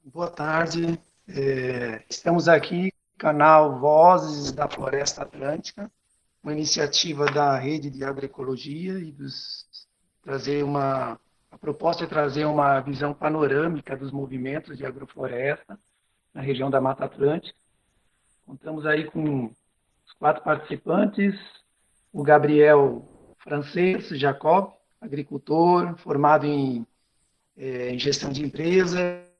Boa tarde. Estamos aqui, canal Vozes da Floresta Atlântica, uma iniciativa da Rede de Agroecologia trazer a proposta é trazer uma visão panorâmica dos movimentos de agrofloresta na região da Mata Atlântica. Contamos aí com os quatro participantes: o Gabriel Francês Jacob, agricultor, formado em gestão de empresas,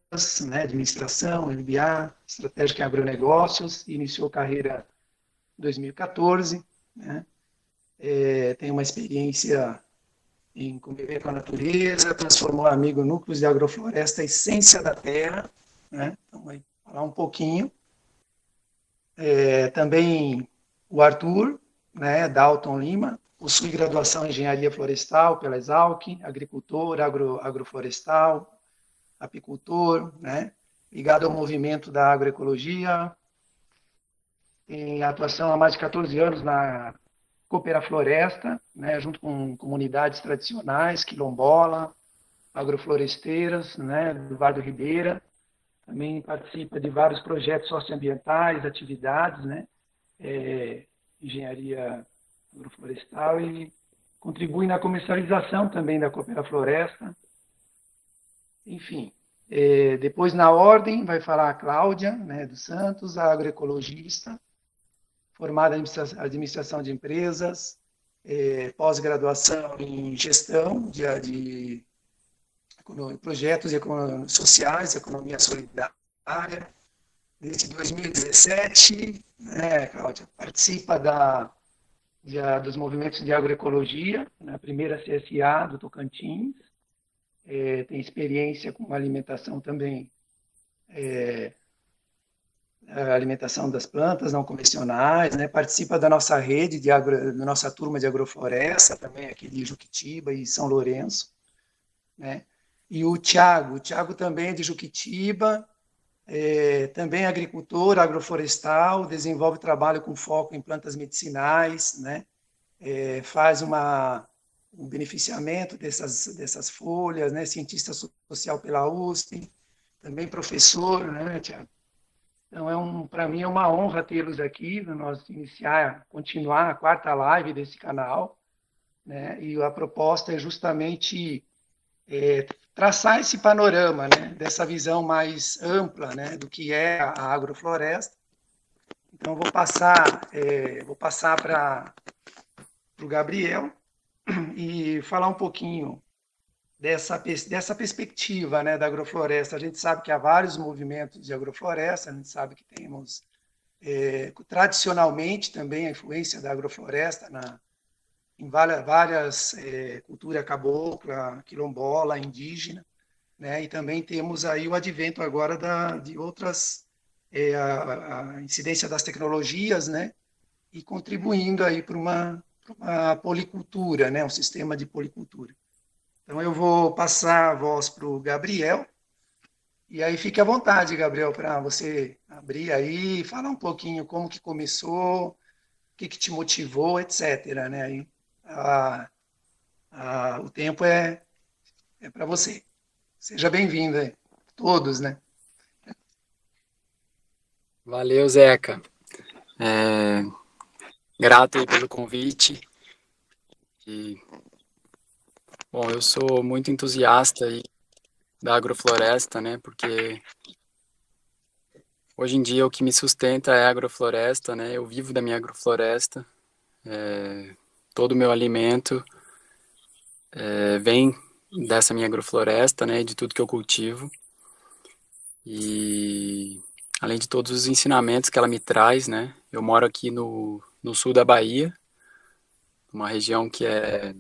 né, administração, MBA, estratégia em agronegócios, iniciou carreira em 2014, né, tem uma experiência em conviver com a natureza, transformou amigo núcleos de agrofloresta, a essência da terra, né, então vai falar um pouquinho. Também o Arthur, né, Dalton Lima, possui graduação em engenharia florestal pela Exalc, agricultor, agroflorestal, apicultor, né, ligado ao movimento da agroecologia, tem atuação há mais de 14 anos na Cooperafloresta, né, junto com comunidades tradicionais, quilombola, agrofloresteiras, né, do Vale do Ribeira. Também participa de vários projetos socioambientais, atividades, né, engenharia agroflorestal e contribui na comercialização também da Cooperafloresta. Enfim, depois na ordem vai falar a Cláudia, né, dos Santos, a agroecologista, formada em administração de empresas, pós-graduação em gestão de projetos sociais, economia solidária. Desde 2017, né, Cláudia, participa dos movimentos de agroecologia, na primeira CSA do Tocantins, tem experiência com alimentação também, a alimentação das plantas não convencionais, né? Participa da nossa rede, da nossa turma de agrofloresta, também aqui de Juquitiba e São Lourenço, né? E o Thiago também é de Juquitiba, também é agricultor agroflorestal, desenvolve trabalho com foco em plantas medicinais, né? Faz um beneficiamento dessas folhas, né? Cientista social pela USP, também professor, né, Thiago? Então, para mim é uma honra tê-los aqui, nós continuar a quarta live desse canal, né? E a proposta é justamente traçar esse panorama, né? Dessa visão mais ampla, né? Do que é a agrofloresta. Então, vou passar para o Gabriel e falar um pouquinho dessa perspectiva, né, da agrofloresta. A gente sabe que há vários movimentos de agrofloresta, a gente sabe que temos, tradicionalmente, também a influência da agrofloresta em várias culturas cabocla, quilombola, indígena, né, e também temos aí o advento agora de outras, a incidência das tecnologias, né, e contribuindo aí para uma policultura, né, um sistema de policultura. Então, eu vou passar a voz para o Gabriel, e aí fique à vontade, Gabriel, para você abrir aí e falar um pouquinho como que começou, o que te motivou, etc. Né? Aí, o tempo é para você. Seja bem-vindo, todos, né? Valeu, Zeca. Grato aí pelo convite. E, bom, eu sou muito entusiasta aí da agrofloresta, né? Porque hoje em dia o que me sustenta é a agrofloresta, né? Eu vivo da minha agrofloresta. Todo o meu alimento vem dessa minha agrofloresta, né? De tudo que eu cultivo. E além de todos os ensinamentos que ela me traz, né? Eu moro aqui no sul da Bahia, uma região que é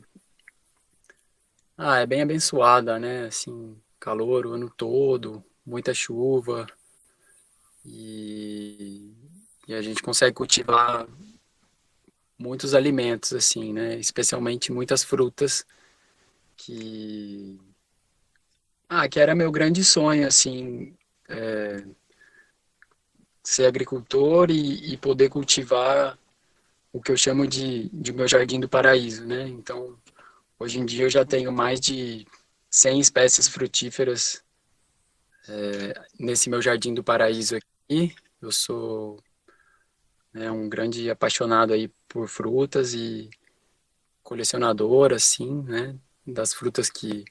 bem abençoada, né? Assim, calor o ano todo, muita chuva e, e a gente consegue cultivar muitos alimentos, assim, né? Especialmente muitas frutas que, que era meu grande sonho, assim, ser agricultor e poder cultivar o que eu chamo de meu jardim do paraíso, né? Então, hoje em dia eu já tenho mais de 100 espécies frutíferas Nesse meu Jardim do Paraíso aqui, eu sou, né, um grande apaixonado aí por frutas e colecionador, assim, né, das frutas que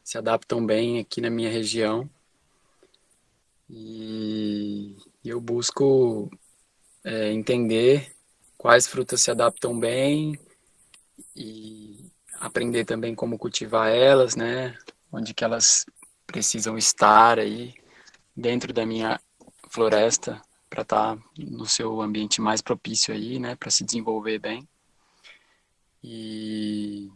se adaptam bem aqui na minha região. E eu busco entender quais frutas se adaptam bem e aprender também como cultivar elas, né? Onde que elas precisam estar aí dentro da minha floresta para estar no seu ambiente mais propício aí, né? Para se desenvolver bem. E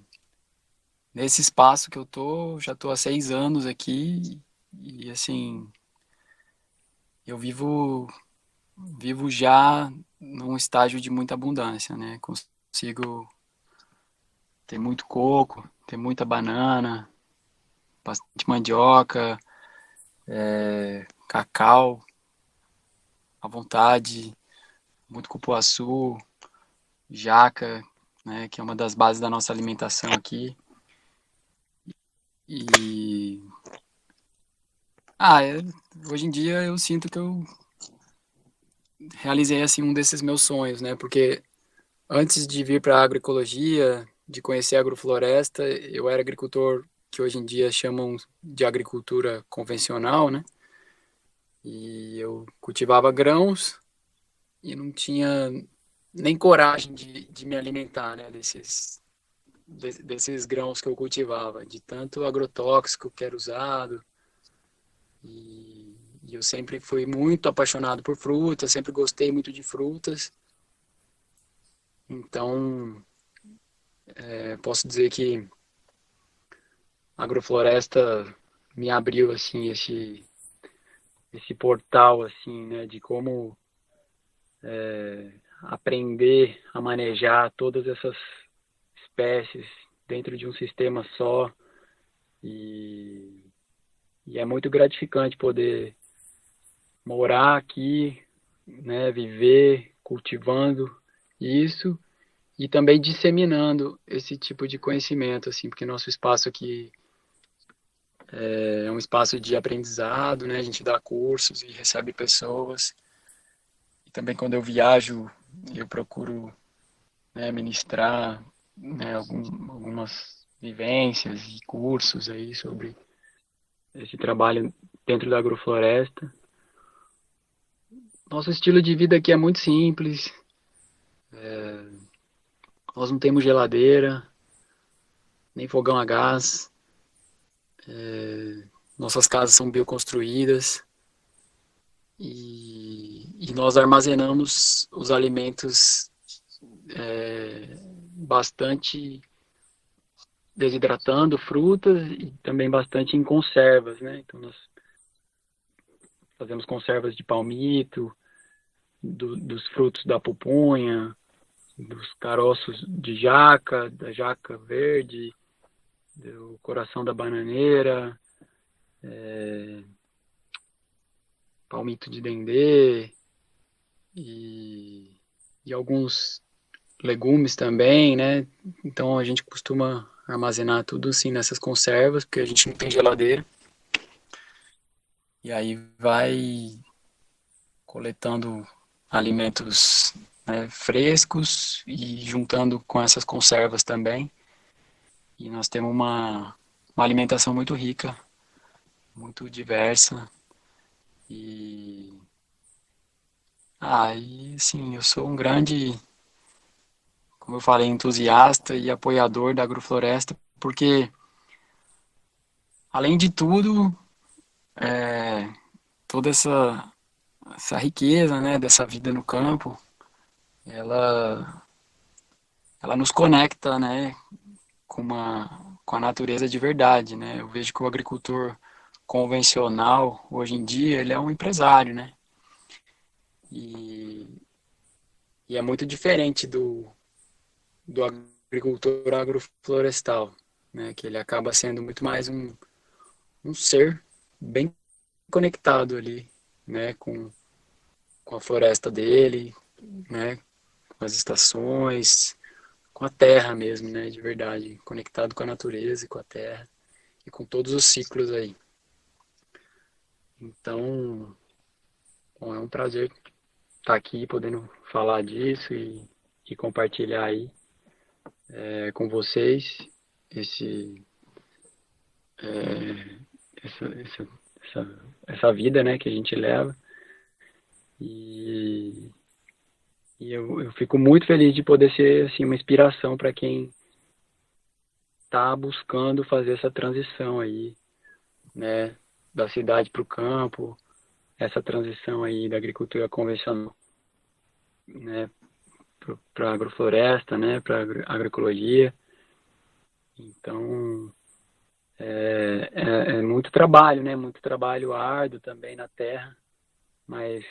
nesse espaço que eu tô, já tô há 6 anos aqui e assim eu vivo já num estágio de muita abundância, né? Consigo ter muito coco, ter muita banana, bastante mandioca, cacau à vontade, muito cupuaçu, jaca, né? Que é uma das bases da nossa alimentação aqui. E ah, é, hoje em dia eu sinto que eu realizei assim um desses meus sonhos, né? Porque antes de vir para a agroecologia, de conhecer a agrofloresta, eu era agricultor que hoje em dia chamam de agricultura convencional, né? E eu cultivava grãos e não tinha nem coragem de me alimentar, né? Desses grãos que eu cultivava, de tanto agrotóxico que era usado. E eu sempre fui muito apaixonado por frutas, sempre gostei muito de frutas. Então, posso dizer que a agrofloresta me abriu assim esse portal assim, né, de como aprender a manejar todas essas espécies dentro de um sistema só e, e é muito gratificante poder morar aqui, né, viver cultivando isso e também disseminando esse tipo de conhecimento, assim, porque nosso espaço aqui é um espaço de aprendizado, né? A gente dá cursos e recebe pessoas. E também quando eu viajo, eu procuro, né, ministrar, né, algumas vivências e cursos aí sobre esse trabalho dentro da agrofloresta. Nosso estilo de vida aqui é muito simples. Nós não temos geladeira, nem fogão a gás. Nossas casas são bioconstruídas e nós armazenamos os alimentos bastante desidratando frutas e também bastante em conservas, né? Então nós fazemos conservas de palmito, dos frutos da pupunha, dos caroços de jaca, da jaca verde, do coração da bananeira, palmito de dendê e, e alguns legumes também, né? Então a gente costuma armazenar tudo assim nessas conservas, porque a gente não tem geladeira. E aí vai coletando alimentos, né, frescos e juntando com essas conservas também. E nós temos uma alimentação muito rica, muito diversa. E, e assim, eu sou um grande, como eu falei, entusiasta e apoiador da agrofloresta, porque, além de tudo, toda essa riqueza, né, dessa vida no campo, ela, ela nos conecta, né, com a natureza de verdade, né? Eu vejo que o agricultor convencional, hoje em dia, ele é um empresário, né? E, e é muito diferente do agricultor agroflorestal, né? Que ele acaba sendo muito mais um ser bem conectado ali, né? Com a floresta dele, né? Com as estações, com a terra mesmo, né? De verdade, conectado com a natureza e com a terra e com todos os ciclos aí. Então, bom, é um prazer estar aqui podendo falar disso e compartilhar aí com vocês esse, essa, essa, essa vida, né, que a gente leva. E, eu fico muito feliz de poder ser assim, uma inspiração para quem está buscando fazer essa transição aí, né, da cidade para o campo, essa transição aí da agricultura convencional, né, para a agrofloresta, né, para a agroecologia. Então, é muito trabalho, né, muito trabalho árduo também na terra, mas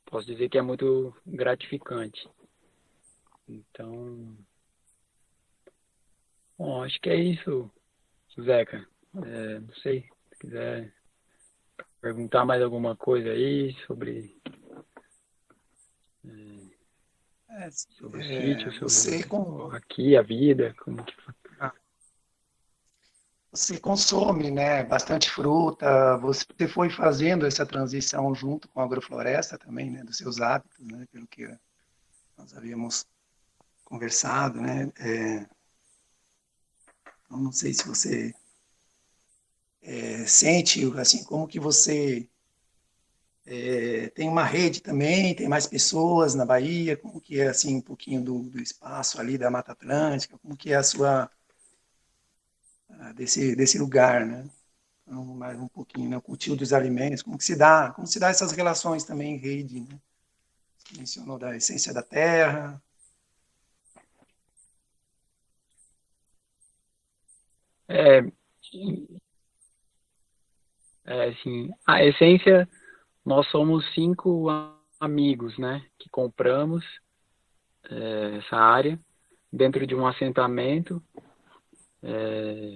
posso dizer que é muito gratificante. Então, bom, acho que é isso, Zeca. Não sei, se quiser perguntar mais alguma coisa aí É, sobre o sítio, você, sobre aqui a vida, como que foi. você consome, né, bastante fruta, você foi fazendo essa transição junto com a agrofloresta também, né, dos seus hábitos, né, pelo que nós havíamos conversado, né, eu não sei se você sente, assim, como que você tem uma rede também, tem mais pessoas na Bahia, como que é, assim, um pouquinho do espaço ali da Mata Atlântica, como que é a sua, desse lugar, né? Então, mais um pouquinho, né? O cultivo dos alimentos, como se dá essas relações também em rede, né? Você mencionou da essência da terra. É, assim, a essência, nós somos 5 amigos, né, que compramos essa área dentro de um assentamento.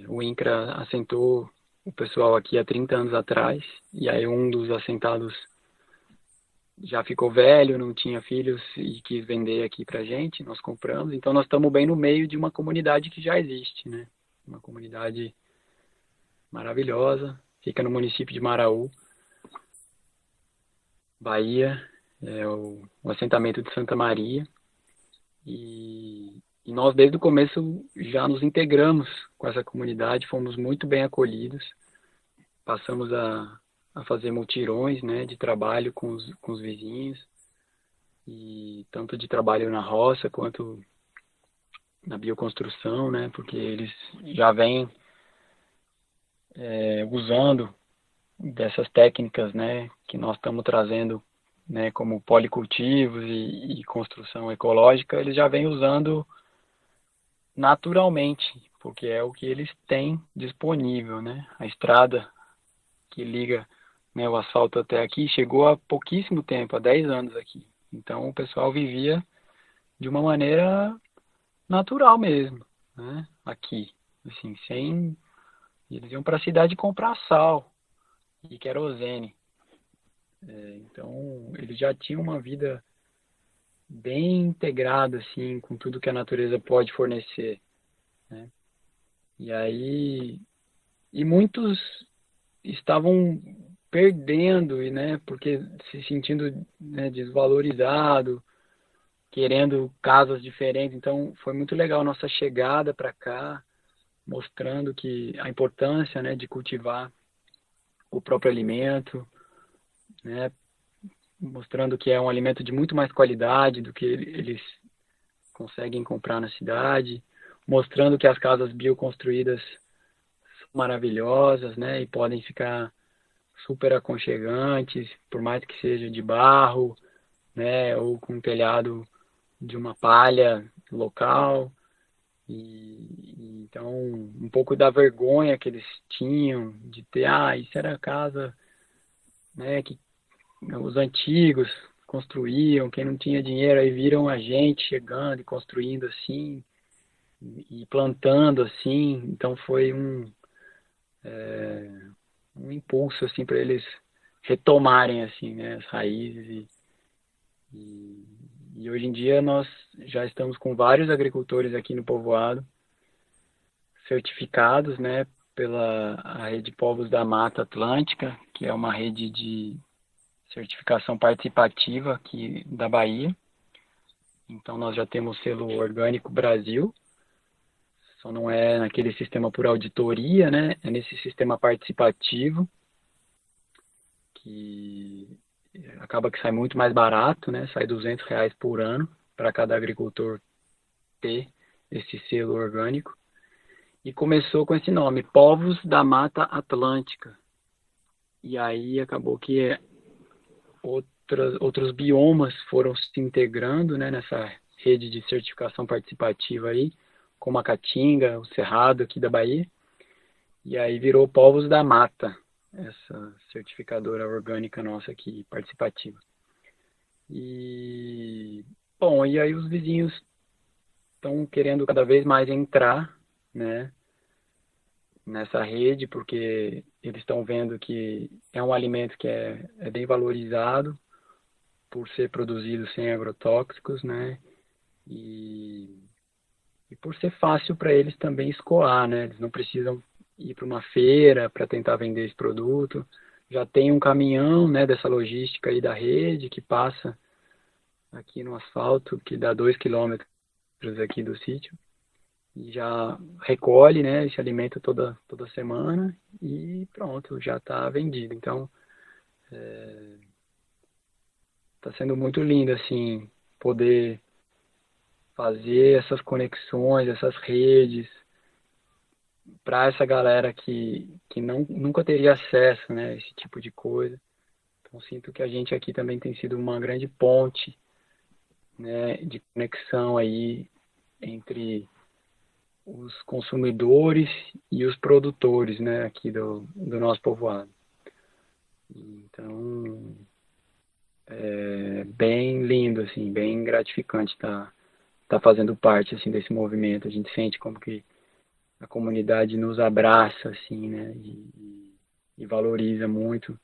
O INCRA assentou o pessoal aqui há 30 anos atrás, e aí um dos assentados já ficou velho, não tinha filhos e quis vender aqui pra gente, nós compramos. Então nós estamos bem no meio de uma comunidade que já existe, né? Uma comunidade maravilhosa, fica no município de Maraú, Bahia, é o assentamento de Santa Maria. E nós desde o começo já nos integramos com essa comunidade, fomos muito bem acolhidos, passamos a fazer mutirões, né, de trabalho com os vizinhos, e tanto de trabalho na roça quanto na bioconstrução, né, porque eles já vêm usando dessas técnicas, né, que nós estamos trazendo, né, como policultivos e construção ecológica, eles já vêm usando naturalmente, porque é o que eles têm disponível, né? A estrada que liga, né, o asfalto até aqui chegou há pouquíssimo tempo, há 10 anos aqui. Então o pessoal vivia de uma maneira natural mesmo, né? Aqui, assim, sem eles iam para a cidade comprar sal e querosene. Então eles já tinham uma vida bem integrada assim com tudo que a natureza pode fornecer, né? E aí muitos estavam perdendo e, né, porque se sentindo, né, desvalorizado, querendo casas diferentes. Então foi muito legal a nossa chegada para cá, mostrando que a importância, né, de cultivar o próprio alimento, né, mostrando que é um alimento de muito mais qualidade do que eles conseguem comprar na cidade, mostrando que as casas bioconstruídas são maravilhosas, né, e podem ficar super aconchegantes, por mais que seja de barro, né, ou com um telhado de uma palha local. Então um pouco da vergonha que eles tinham de ter, isso era a casa, né, que os antigos construíam, quem não tinha dinheiro aí viram a gente chegando e construindo assim e plantando assim. Então foi um impulso assim para eles retomarem assim, né, as raízes e, e hoje em dia nós já estamos com vários agricultores aqui no povoado certificados, né, pela a Rede Povos da Mata Atlântica, que é uma rede de certificação participativa aqui da Bahia. Então, nós já temos o selo Orgânico Brasil, só não é naquele sistema por auditoria, né? É nesse sistema participativo, que acaba que sai muito mais barato, né? Sai R$ 200 por ano para cada agricultor ter esse selo orgânico. E começou com esse nome, Povos da Mata Atlântica. E aí acabou que outros biomas foram se integrando, né, nessa rede de certificação participativa aí, como a Caatinga, o Cerrado aqui da Bahia. E aí virou Povos da Mata, essa certificadora orgânica nossa aqui, participativa. E, bom, e aí os vizinhos estão querendo cada vez mais entrar, né, nessa rede, porque eles estão vendo que é um alimento que é bem valorizado por ser produzido sem agrotóxicos, né, e por ser fácil para eles também escoar, né, eles não precisam ir para uma feira para tentar vender esse produto, já tem um caminhão, né, dessa logística aí da rede que passa aqui no asfalto, que dá 2 quilômetros aqui do sítio, e já recolhe, né, esse alimento toda semana e pronto, já está vendido. Então, está sendo muito lindo, assim, poder fazer essas conexões, essas redes, para essa galera que nunca teria acesso, né, a esse tipo de coisa. Então, sinto que a gente aqui também tem sido uma grande ponte, né, de conexão aí entre os consumidores e os produtores, né, aqui do nosso povoado. Então, é bem lindo, assim, bem gratificante estar fazendo parte, assim, desse movimento. A gente sente como que a comunidade nos abraça, assim, né, e valoriza muito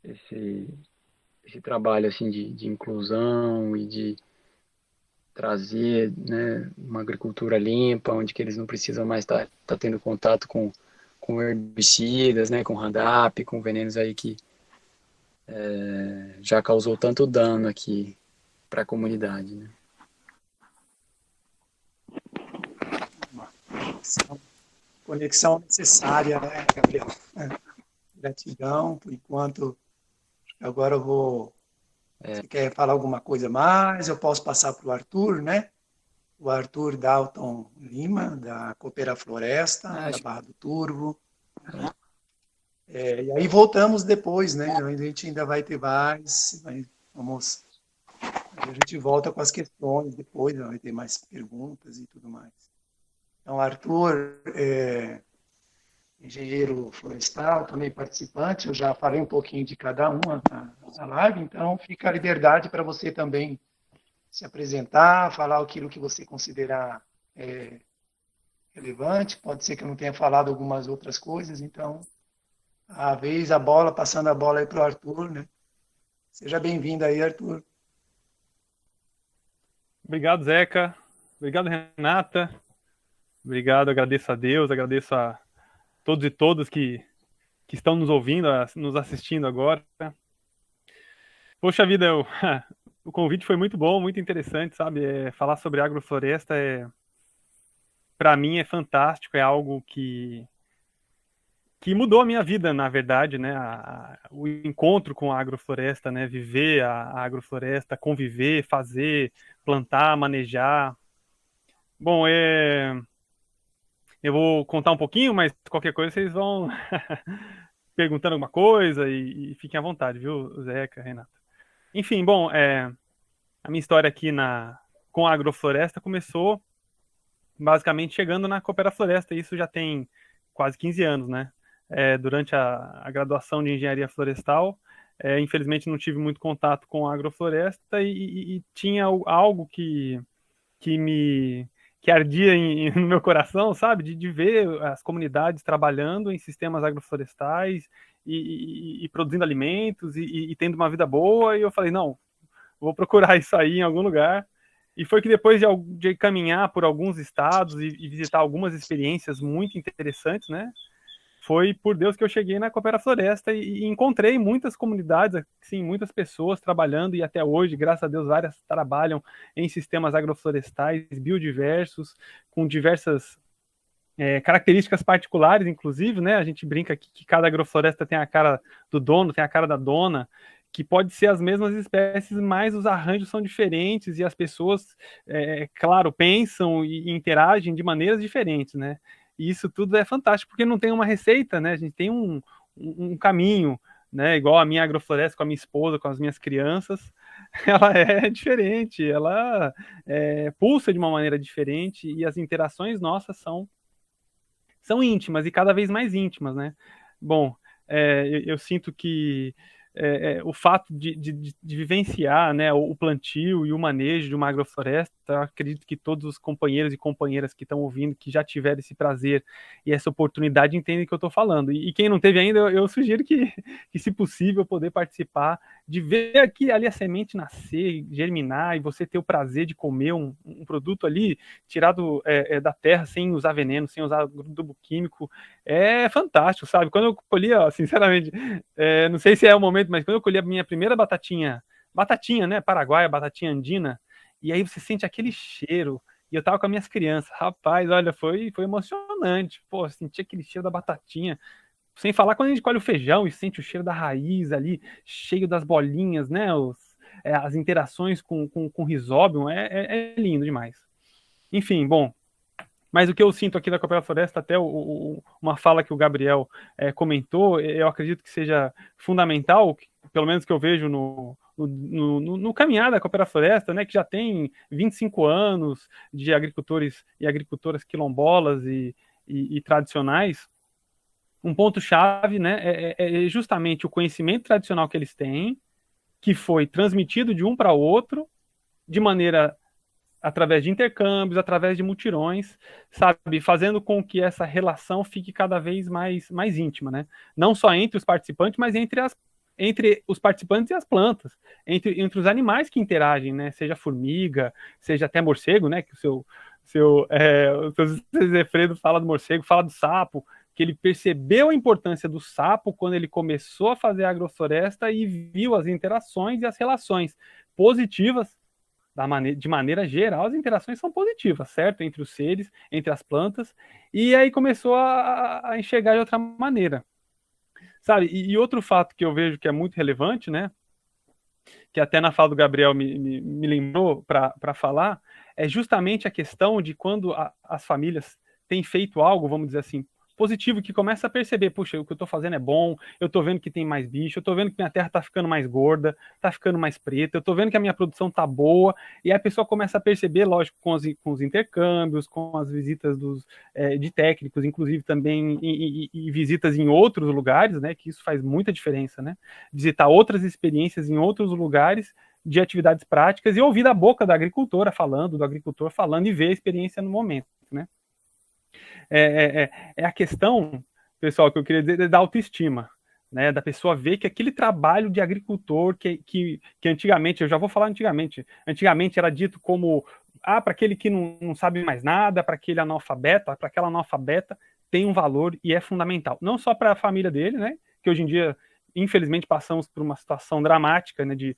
esse trabalho, assim, de inclusão e de trazer, né, uma agricultura limpa, onde que eles não precisam mais estar tendo contato com herbicidas, né, com Roundup, com venenos aí que já causou tanto dano aqui para a comunidade, né? Conexão necessária, né, Gabriel? Gratidão, por enquanto. Agora eu vou. Você quer falar alguma coisa mais? Eu posso passar para o Arthur, né? O Arthur Dalton Lima, da Coopera Floresta, da Barra do Turvo. E aí voltamos depois, né? A gente ainda vai ter mais. A gente volta com as questões depois, vai ter mais perguntas e tudo mais. Então, Arthur engenheiro florestal, também participante, eu já falei um pouquinho de cada um na live, então fica a liberdade para você também se apresentar, falar aquilo que você considerar relevante, pode ser que eu não tenha falado algumas outras coisas, então, passando a bola aí para o Arthur, né? Seja bem-vindo aí, Arthur. Obrigado, Zeca. Obrigado, Renata. Obrigado, agradeço a Deus, agradeço a todos e todas que estão nos ouvindo, nos assistindo agora. Poxa vida, o convite foi muito bom, muito interessante, sabe? Falar sobre agrofloresta para mim é fantástico, é algo que mudou a minha vida, na verdade, né? O encontro com a agrofloresta, né? Viver a agrofloresta, conviver, fazer, plantar, manejar. Bom, eu vou contar um pouquinho, mas qualquer coisa vocês vão perguntando alguma coisa e fiquem à vontade, viu, Zeca, Renata? Enfim, bom, a minha história aqui com a agrofloresta começou basicamente chegando na Coopera Floresta, isso já tem quase 15 anos, né? Durante a graduação de engenharia florestal, infelizmente não tive muito contato com a agrofloresta e tinha algo que ardia no meu coração, sabe? De ver as comunidades trabalhando em sistemas agroflorestais e produzindo alimentos e tendo uma vida boa. E eu falei, não, vou procurar isso aí em algum lugar. E foi que depois de caminhar por alguns estados e visitar algumas experiências muito interessantes, né? foi por Deus que eu cheguei na Coopera Floresta e encontrei muitas comunidades, assim, muitas pessoas trabalhando, e até hoje, graças a Deus, várias trabalham em sistemas agroflorestais biodiversos, com diversas características particulares, inclusive, né? A gente brinca que cada agrofloresta tem a cara do dono, tem a cara da dona, que pode ser as mesmas espécies, mas os arranjos são diferentes e as pessoas, claro, pensam e interagem de maneiras diferentes, né? E isso tudo é fantástico, porque não tem uma receita, né? A gente tem um caminho, né? Igual a minha agrofloresta com a minha esposa, com as minhas crianças, ela é diferente, ela pulsa de uma maneira diferente e as interações nossas são íntimas e cada vez mais íntimas, né? Bom, eu sinto que o fato de vivenciar, né, o plantio e o manejo de uma agrofloresta, eu acredito que todos os companheiros e companheiras que estão ouvindo, que já tiveram esse prazer e essa oportunidade, entendem o que eu estou falando. E quem não teve ainda, eu sugiro que, se possível, poder participar, de ver aqui ali a semente nascer, germinar, e você ter o prazer de comer um produto ali tirado da terra, sem usar veneno, sem usar adubo químico. É fantástico, sabe? Quando eu colhi, ó, sinceramente, não sei se é o momento, mas quando eu colhi a minha primeira batatinha, né, paraguaia, batatinha andina, e aí você sente aquele cheiro, e eu tava com as minhas crianças, rapaz, olha, foi emocionante, pô, sentir aquele cheiro da batatinha, sem falar quando a gente colhe o feijão e sente o cheiro da raiz ali, cheio das bolinhas, né, as interações com o rhizóbio, é lindo demais. Enfim, bom, mas o que eu sinto aqui da Coopera Floresta, até uma fala que o Gabriel comentou, eu acredito que seja fundamental, pelo menos que eu vejo no caminhar da Coopera Floresta, né, que já tem 25 anos de agricultores e agricultoras quilombolas e tradicionais. Um ponto-chave, né, é justamente o conhecimento tradicional que eles têm, que foi transmitido de um para outro, de maneira através de intercâmbios, através de mutirões, sabe, fazendo com que essa relação fique cada vez mais íntima, né? Não só entre os participantes, mas entre os participantes e as plantas, entre os animais que interagem, né? Seja formiga, seja até morcego, né? Que o seu Zefredo fala do morcego, fala do sapo, que ele percebeu a importância do sapo quando ele começou a fazer a agrofloresta e viu as interações e as relações positivas. De maneira geral, as interações são positivas, certo? Entre os seres, entre as plantas, e aí começou a enxergar de outra maneira, sabe? E outro fato que eu vejo que é muito relevante, né? Que até na fala do Gabriel me lembrou para falar, é justamente a questão de quando as famílias têm feito algo, vamos dizer assim, positivo, que começa a perceber, puxa, o que eu estou fazendo é bom, eu estou vendo que tem mais bicho, eu estou vendo que minha terra está ficando mais gorda, está ficando mais preta, eu estou vendo que a minha produção está boa, e aí a pessoa começa a perceber, lógico, com os intercâmbios, com as visitas de técnicos, inclusive também e visitas em outros lugares, né, que isso faz muita diferença, né, visitar outras experiências em outros lugares de atividades práticas e ouvir da boca da agricultora falando, do agricultor falando e ver a experiência no momento, né. É a questão, pessoal, que eu queria dizer, da autoestima, né? Da pessoa ver que aquele trabalho de agricultor que antigamente, eu já vou falar antigamente era dito como para aquele que não sabe mais nada, para aquele analfabeta, para aquela analfabeta, tem um valor e é fundamental. Não só para a família dele, né? Que hoje em dia, infelizmente, passamos por uma situação dramática, né, de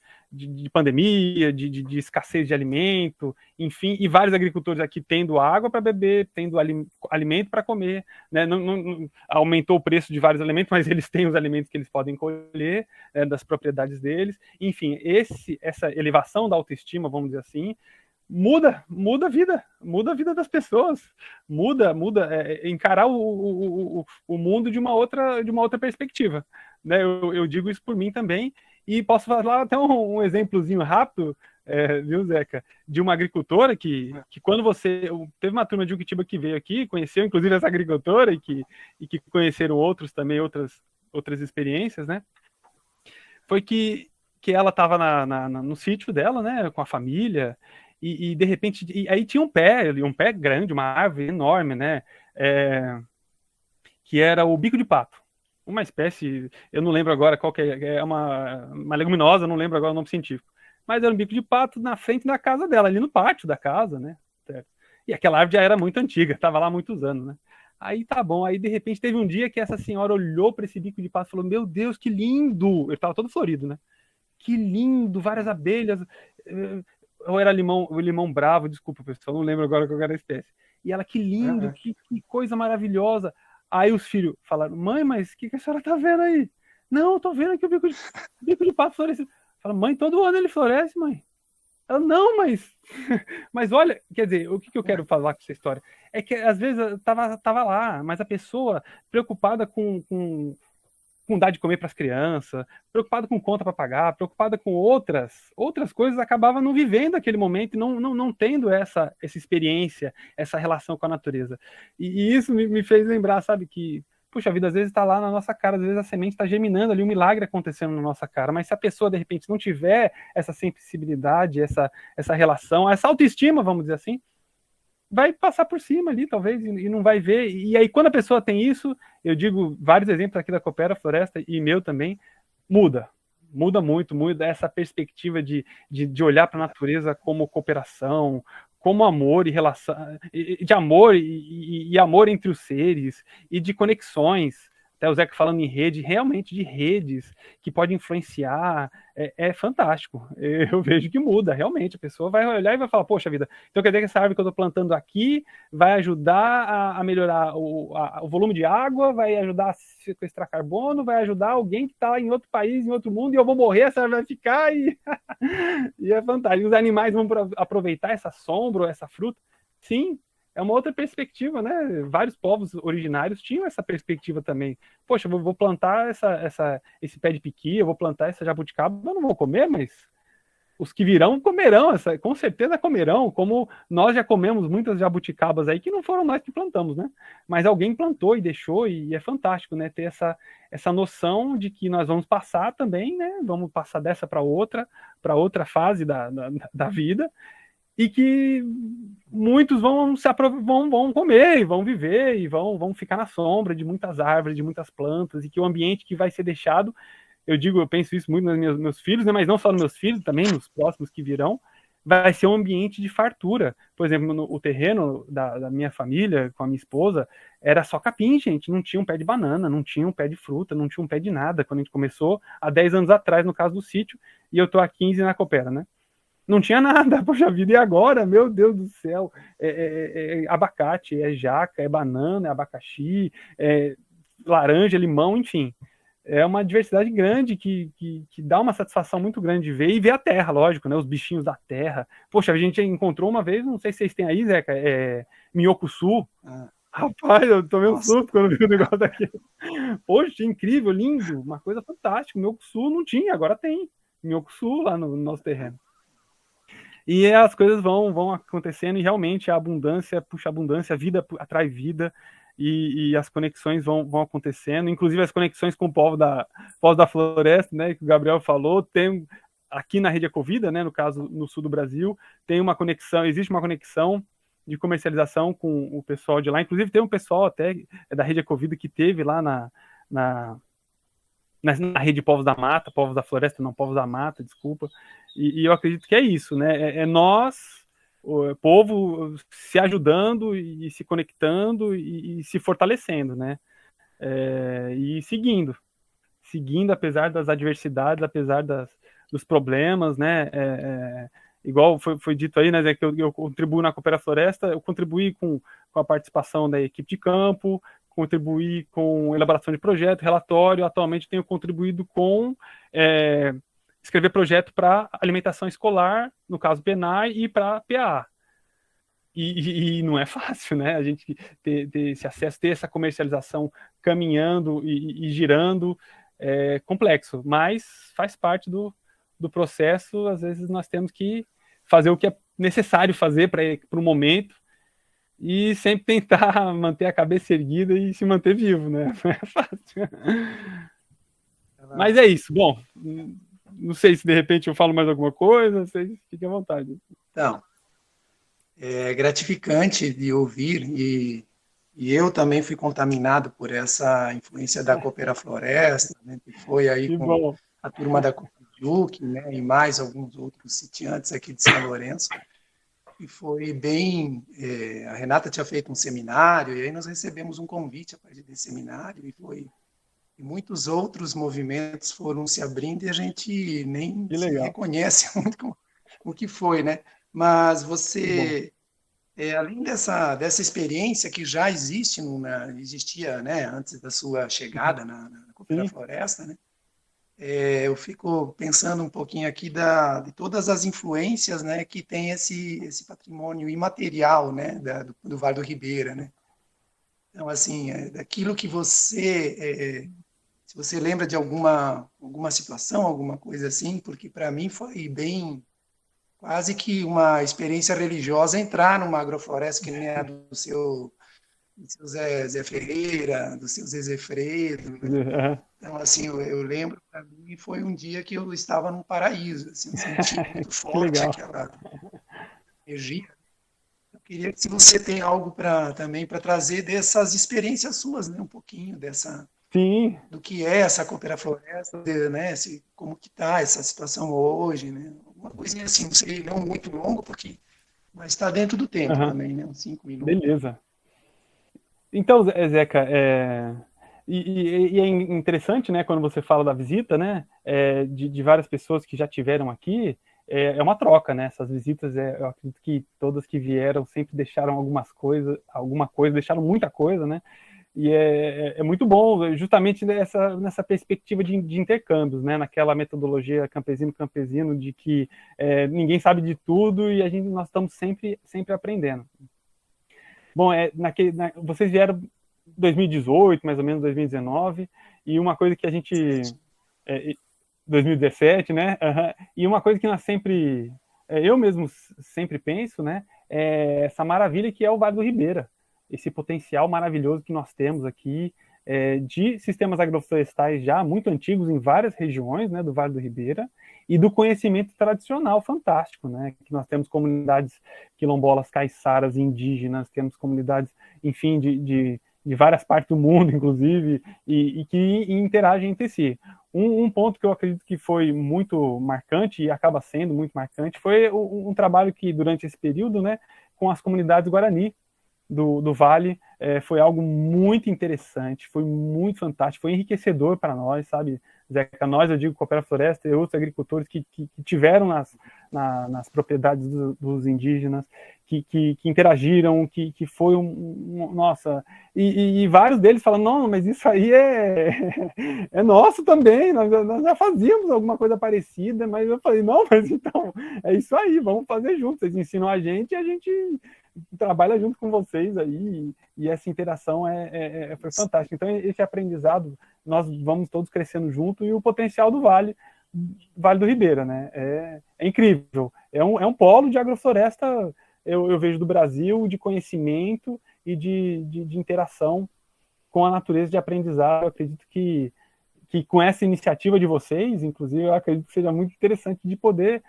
pandemia, de escassez de alimento, enfim, e vários agricultores aqui tendo água para beber, tendo alimento para comer, né, não aumentou o preço de vários alimentos, mas eles têm os alimentos que eles podem colher, das propriedades deles, enfim, essa elevação da autoestima, vamos dizer assim, muda a vida das pessoas, muda encarar o mundo de uma outra perspectiva, né? Eu digo isso por mim também, e posso falar até um exemplozinho rápido, viu, Zeca, de uma agricultora que quando teve uma turma de Juquitiba que veio aqui, conheceu inclusive essa agricultora e que conheceram outros também, outras experiências, né? Foi que ela estava no sítio dela, né, com a família, e de repente, aí tinha um pé grande, uma árvore enorme, né, que era o bico de pato, uma espécie, eu não lembro agora qual que é uma leguminosa, não lembro agora o nome científico, mas era um bico de pato na frente da casa dela, ali no pátio da casa, né, certo? E aquela árvore já era muito antiga, estava lá há muitos anos, né. Aí tá bom, aí de repente teve um dia que essa senhora olhou para esse bico de pato e falou, meu Deus, que lindo! Ele tava todo florido, né? Que lindo, várias abelhas. Ou era limão, o limão bravo, desculpa, pessoal, não lembro agora qual era a espécie. E ela, que lindo, que coisa maravilhosa. Aí os filhos falaram, mãe, mas o que a senhora tá vendo aí? Não, eu tô vendo aqui o bico de pato florescendo. Fala, mãe, todo ano ele floresce, mãe. Ela, não, mas olha, quer dizer, o que eu quero falar com essa história? É que às vezes eu tava lá, mas a pessoa preocupada com dar de comer para as crianças, preocupada com conta para pagar, preocupada com outras coisas, acabava não vivendo aquele momento e não tendo essa experiência, essa relação com a natureza. E isso me fez lembrar, sabe, que puxa, a vida às vezes está lá na nossa cara, às vezes a semente está germinando ali, um milagre acontecendo na nossa cara, mas se a pessoa, de repente, não tiver essa sensibilidade, essa relação, essa autoestima, vamos dizer assim, vai passar por cima ali, talvez, e não vai ver. E aí, quando a pessoa tem isso, eu digo vários exemplos aqui da Coopera Floresta e meu também, muda muito, muda essa perspectiva de olhar para a natureza como cooperação, como amor e relação, de amor e amor entre os seres, e de conexões. Até o Zeca falando em rede, realmente de redes que pode influenciar, é fantástico. Eu vejo que muda, realmente. A pessoa vai olhar e vai falar, poxa vida, então quer dizer que essa árvore que eu estou plantando aqui vai ajudar a melhorar o volume de água, vai ajudar a sequestrar carbono, vai ajudar alguém que está em outro país, em outro mundo, e eu vou morrer, essa árvore vai ficar, e é fantástico. Os animais vão aproveitar essa sombra, essa fruta. Sim, é uma outra perspectiva, né? Vários povos originários tinham essa perspectiva também. Poxa, eu vou plantar esse pé de piqui, eu vou plantar essa jabuticaba, eu não vou comer, mas os que virão comerão, com certeza comerão, como nós já comemos muitas jabuticabas aí que não foram nós que plantamos, né? Mas alguém plantou e deixou, e é fantástico, né? Ter essa noção de que nós vamos passar também, né? Vamos passar dessa para outra fase da vida, e que muitos vão comer, e vão viver, e vão ficar na sombra de muitas árvores, de muitas plantas, e que o ambiente que vai ser deixado, eu penso isso muito nos meus filhos, né, mas não só nos meus filhos, também nos próximos que virão, vai ser um ambiente de fartura. Por exemplo, o terreno da minha família, com a minha esposa, era só capim, gente, não tinha um pé de banana, não tinha um pé de fruta, não tinha um pé de nada, quando a gente começou, há 10 anos atrás, no caso do sítio, e eu tô há 15 na Coopera, né? Não tinha nada, poxa vida, e agora? Meu Deus do céu, é abacate, é jaca, é banana, é abacaxi, é laranja, limão, enfim. É uma diversidade grande que dá uma satisfação muito grande de ver, e ver a terra, lógico, né? Os bichinhos da terra. Poxa, a gente encontrou uma vez, não sei se vocês têm aí, Zeca, minhocuçu. Rapaz, eu tomei um susto quando vi o negócio daquele. Poxa, incrível, lindo, uma coisa fantástica. Minhocuçu não tinha, agora tem. Minhocuçu lá no nosso terreno. E as coisas vão acontecendo, e realmente a abundância puxa abundância, a vida atrai vida, e as conexões vão acontecendo, inclusive as conexões com o povo da floresta, né, que o Gabriel falou, tem aqui na Rede Ecovida, né, no caso no sul do Brasil, existe uma conexão de comercialização com o pessoal de lá, inclusive tem um pessoal até da Rede Ecovida que teve lá na Rede Povos da Mata, Povos da Floresta, não, Povos da Mata, desculpa, e eu acredito que é isso, né, é nós, o povo, se ajudando e se conectando e se fortalecendo, né, e seguindo, apesar das adversidades, apesar dos problemas, né, igual foi dito aí, né, que eu contribuo na Coopera Floresta, eu contribuí com a participação da equipe de campo, contribuí com elaboração de projeto, relatório, atualmente tenho contribuído com escrever projeto para alimentação escolar, no caso PENAI, e para PA. E não é fácil, né? A gente ter esse acesso, ter essa comercialização caminhando e girando, é complexo, mas faz parte do processo. Às vezes nós temos que fazer o que é necessário fazer para o momento, e sempre tentar manter a cabeça erguida e se manter vivo, né? Não é fácil. Mas é isso. Bom, não sei se de repente eu falo mais alguma coisa, vocês fiquem à vontade. Então, é gratificante de ouvir, e eu também fui contaminado por essa influência da Coopera Floresta, né, que foi aí Que com bom. a turma da Copijuc, né, e mais alguns outros sitiantes aqui de São Lourenço. e foi bem... a Renata tinha feito um seminário, e aí nós recebemos um convite a partir desse seminário, e muitos outros movimentos foram se abrindo e a gente nem Que se legal. reconhece muito com o que foi, né? Mas você, além dessa experiência que já existe, existia, né, antes da sua chegada na Coopera Sim. Floresta, né? Eu fico pensando um pouquinho aqui de todas as influências, né, que tem esse patrimônio imaterial, né, do Vale do Ribeira, né? Então, assim, daquilo que se você lembra de alguma situação, alguma coisa assim, porque para mim foi bem, quase que uma experiência religiosa entrar numa agrofloresta que nem a do seu Zé Ferreira, do seu Zezé Fredo, né? Aham. Então, assim, eu lembro, para mim, foi um dia que eu estava num paraíso, assim, eu senti muito Que forte legal. aquela energia. Eu queria que se você tem algo também para trazer dessas experiências suas, né, um pouquinho Sim, do que é essa Coopera Floresta, né, como que está essa situação hoje, né, alguma coisinha assim, não sei, não muito longo, mas está dentro do tempo aham. também, né, uns 5 minutos. Beleza. Então, Zeca, e é interessante, né, quando você fala da visita, né, de várias pessoas que já tiveram aqui, é uma troca, né, essas visitas, eu acredito que todas que vieram sempre deixaram alguma coisa, deixaram muita coisa, né, e é muito bom, justamente nessa perspectiva de intercâmbios, né, naquela metodologia campesino-campesino, de que ninguém sabe de tudo e nós estamos sempre aprendendo. Bom, vocês vieram em 2018, mais ou menos 2019, e uma coisa que a gente... 2017, né? Uhum. E uma coisa que nós sempre... eu mesmo sempre penso, né? É essa maravilha que é o Vale do Ribeira. Esse potencial maravilhoso que nós temos aqui, de sistemas agroflorestais já muito antigos em várias regiões, né, do Vale do Ribeira, e do conhecimento tradicional fantástico, né, que nós temos comunidades quilombolas, caiçaras, indígenas, temos comunidades, enfim, de várias partes do mundo, inclusive, e que interagem entre si. Um ponto que eu acredito que foi muito marcante, e acaba sendo muito marcante, foi um trabalho que, durante esse período, né, com as comunidades Guarani, do Vale, foi algo muito interessante, foi muito fantástico, foi enriquecedor para nós, sabe, Zeca? Nós, eu digo Coopera Floresta, e outros agricultores que tiveram nas propriedades dos indígenas, que interagiram, que foi nossa, e vários deles falam, não, mas isso aí é nosso também, nós já fazíamos alguma coisa parecida, mas eu falei, não, mas então, é isso aí, vamos fazer juntos, vocês ensinam a gente e a gente trabalha junto com vocês aí, e essa interação foi fantástica. Então, esse aprendizado, nós vamos todos crescendo junto, e o potencial do Vale do Ribeira, né? É incrível. É um polo de agrofloresta, eu vejo, do Brasil, de conhecimento e de interação com a natureza, de aprendizado. Eu acredito que com essa iniciativa de vocês, inclusive, eu acredito que seja muito interessante de poder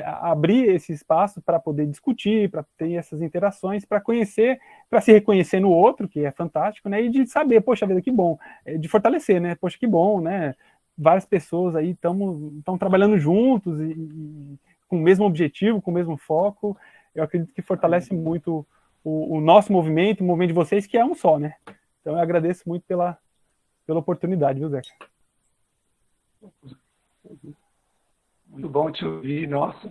abrir esse espaço para poder discutir, para ter essas interações, para conhecer, para se reconhecer no outro, que é fantástico, né? E de saber, poxa vida, que bom, de fortalecer, né? Poxa, que bom, né? Várias pessoas aí estão trabalhando juntos e com o mesmo objetivo, com o mesmo foco. Eu acredito que fortalece muito o nosso movimento, o movimento de vocês, que é um só, né? Então eu agradeço muito pela oportunidade, viu, Zeca? Muito bom te ouvir, nossa.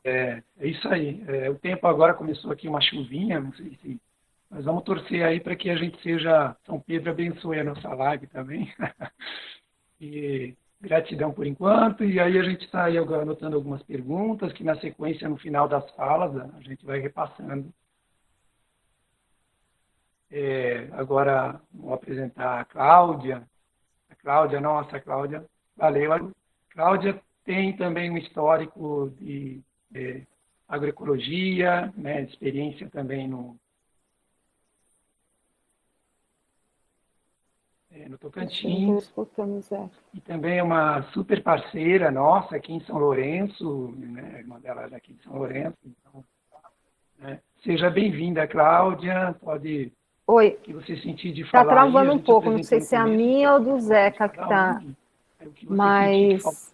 É isso aí. O tempo agora começou aqui uma chuvinha, não sei se... Mas vamos torcer aí para que a gente seja... São Pedro abençoe a nossa live também. E gratidão por enquanto. E aí a gente está aí anotando algumas perguntas, que na sequência, no final das falas, a gente vai repassando. Agora vou apresentar a Cláudia. Nossa, Cláudia, valeu. Cláudia tem também um histórico de agroecologia, né, experiência também no Tocantins. E também é uma super parceira nossa aqui em São Lourenço, né, irmã dela daqui de São Lourenço. Então, seja bem-vinda, Cláudia. Pode... Oi. Que você sentir de falar. Tá travando um pouco, não sei se é a minha ou do Zeca que tá. Mas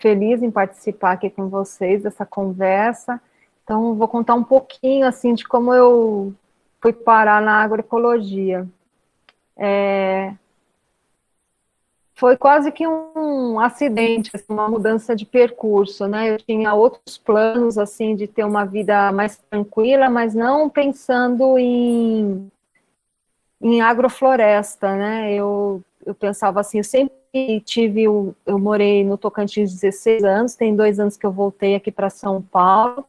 feliz em participar aqui com vocês dessa conversa. Então, vou contar um pouquinho, assim, de como eu fui parar na agroecologia. Foi quase que um acidente, assim, uma mudança de percurso, né? Eu tinha outros planos, assim, de ter uma vida mais tranquila, mas não pensando em agrofloresta, né? Eu pensava assim, eu sempre eu morei no Tocantins 16 anos, tem 2 anos que eu voltei aqui para São Paulo,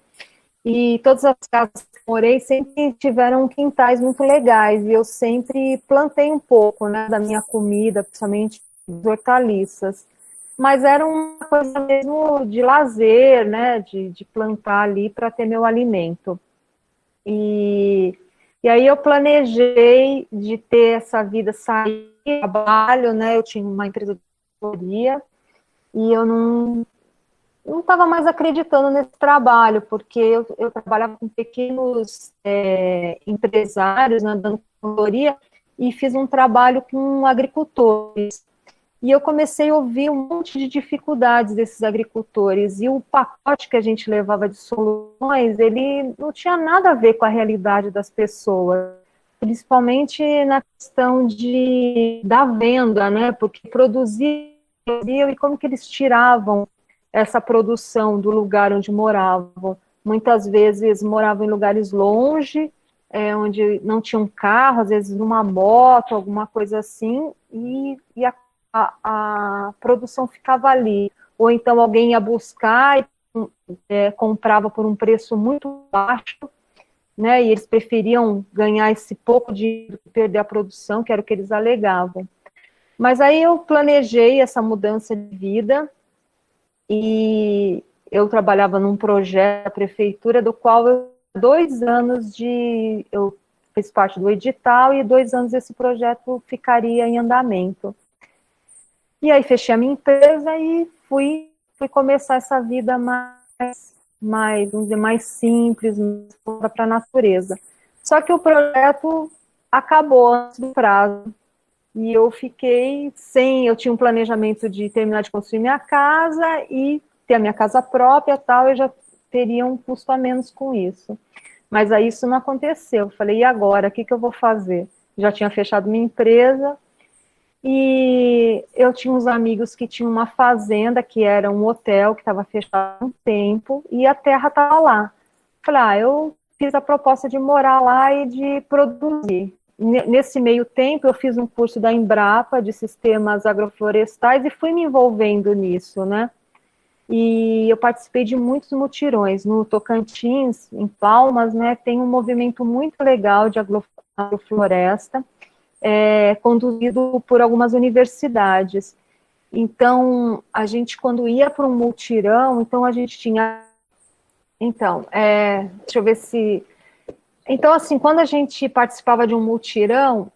e todas as casas que eu morei sempre tiveram quintais muito legais, e eu sempre plantei um pouco, né, da minha comida, principalmente de hortaliças, mas era uma coisa mesmo de lazer, né, de plantar ali para ter meu alimento. E aí eu planejei de ter essa vida, sair do trabalho, né, eu tinha uma empresa de consultoria, e eu não estava mais acreditando nesse trabalho, porque eu trabalhava com pequenos empresários, né, dando consultoria, e fiz um trabalho com agricultores. E eu comecei a ouvir um monte de dificuldades desses agricultores, e o pacote que a gente levava de soluções, ele não tinha nada a ver com a realidade das pessoas, principalmente na questão da venda, né, porque produziam e como que eles tiravam essa produção do lugar onde moravam. Muitas vezes moravam em lugares longe, onde não tinham carro, às vezes numa moto, alguma coisa assim, e a produção ficava ali. Ou então alguém ia buscar e comprava por um preço muito baixo, né, e eles preferiam ganhar esse pouco de perder a produção, que era o que eles alegavam. Mas aí eu planejei essa mudança de vida, e eu trabalhava num projeto da prefeitura, do qual eu fiz parte do edital, e 2 anos esse projeto ficaria em andamento. E aí fechei a minha empresa e fui começar essa vida vamos dizer, mais simples, para a natureza. Só que o projeto acabou antes do prazo. E eu fiquei eu tinha um planejamento de terminar de construir minha casa e ter a minha casa própria e tal, eu já teria um custo a menos com isso. Mas aí isso não aconteceu. Eu falei, e agora? O que eu vou fazer? Já tinha fechado minha empresa, e eu tinha uns amigos que tinham uma fazenda, que era um hotel, que estava fechado há um tempo, e a terra estava lá. Falei, eu fiz a proposta de morar lá e de produzir. Nesse meio tempo, eu fiz um curso da Embrapa, de sistemas agroflorestais, e fui me envolvendo nisso, né? E eu participei de muitos mutirões. No Tocantins, em Palmas, né, tem um movimento muito legal de agrofloresta, conduzido por algumas universidades. Então, a gente, quando ia para um mutirão, então a gente tinha... Então, deixa eu ver se... Então, assim, quando a gente participava de um mutirão,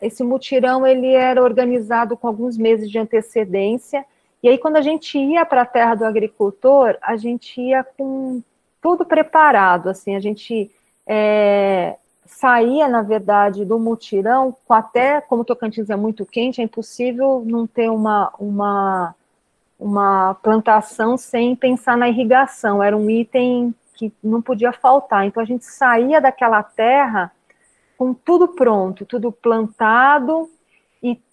esse mutirão, ele era organizado com alguns meses de antecedência, e aí quando a gente ia para a terra do agricultor, a gente ia com tudo preparado, assim, a gente saía, na verdade, do mutirão, como o Tocantins é muito quente, é impossível não ter uma plantação sem pensar na irrigação, era um item que não podia faltar. Então a gente saía daquela terra com tudo pronto, tudo plantado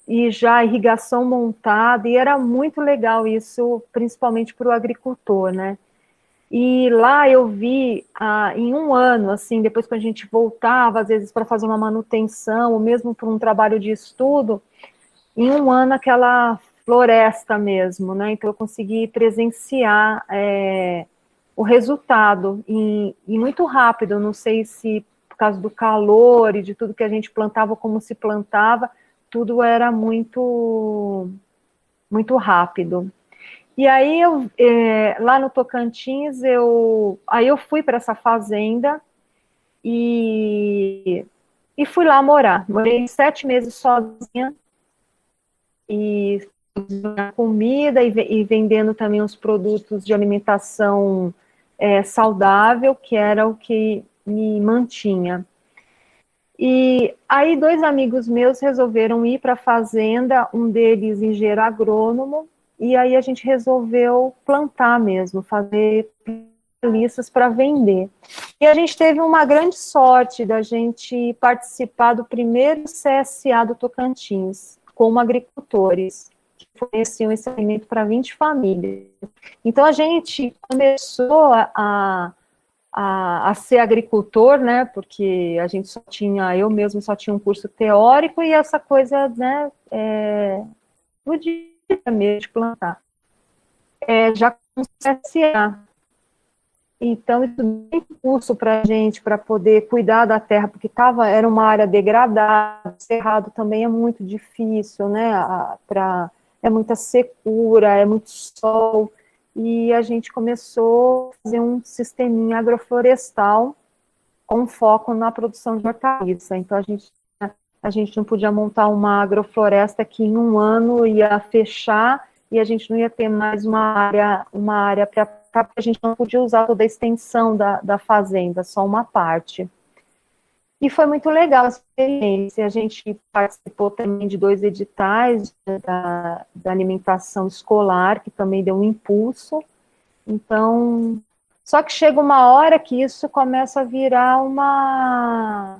e já a irrigação montada, e era muito legal isso, principalmente para o agricultor, né? E lá eu vi, em um ano, assim, depois que a gente voltava, às vezes para fazer uma manutenção, ou mesmo para um trabalho de estudo, em um ano aquela floresta mesmo, né? Então eu consegui presenciar o resultado e muito rápido. Eu não sei se por causa do calor e de tudo que a gente plantava, como se plantava, tudo era muito rápido. E aí lá no Tocantins eu fui para essa fazenda e fui lá morar. Morei 7 meses sozinha e comida e vendendo também os produtos de alimentação saudável, que era o que me mantinha. E aí 2 amigos meus resolveram ir para a fazenda, um deles engenheiro agrônomo, e aí a gente resolveu plantar mesmo, fazer listas para vender. E a gente teve uma grande sorte da gente participar do primeiro CSA do Tocantins, como agricultores, que forneciam esse alimento para 20 famílias. Então a gente começou a ser agricultor, né, porque a gente eu mesmo só tinha um curso teórico, e essa coisa, né, do dia mesmo de plantar. Já com CSA. Então, isso deu impulso para a gente, para poder cuidar da terra, porque era uma área degradada, cerrado também é muito difícil, né, é muita secura, é muito sol, e a gente começou a fazer um sisteminha agroflorestal com foco na produção de hortaliça. Então, a gente não podia montar uma agrofloresta que em um ano ia fechar, e a gente não ia ter mais uma área para a gente não podia usar toda a extensão da fazenda, só uma parte. E foi muito legal a experiência. A gente participou também de 2 editais da alimentação escolar, que também deu um impulso. Então, só que chega uma hora que isso começa a virar uma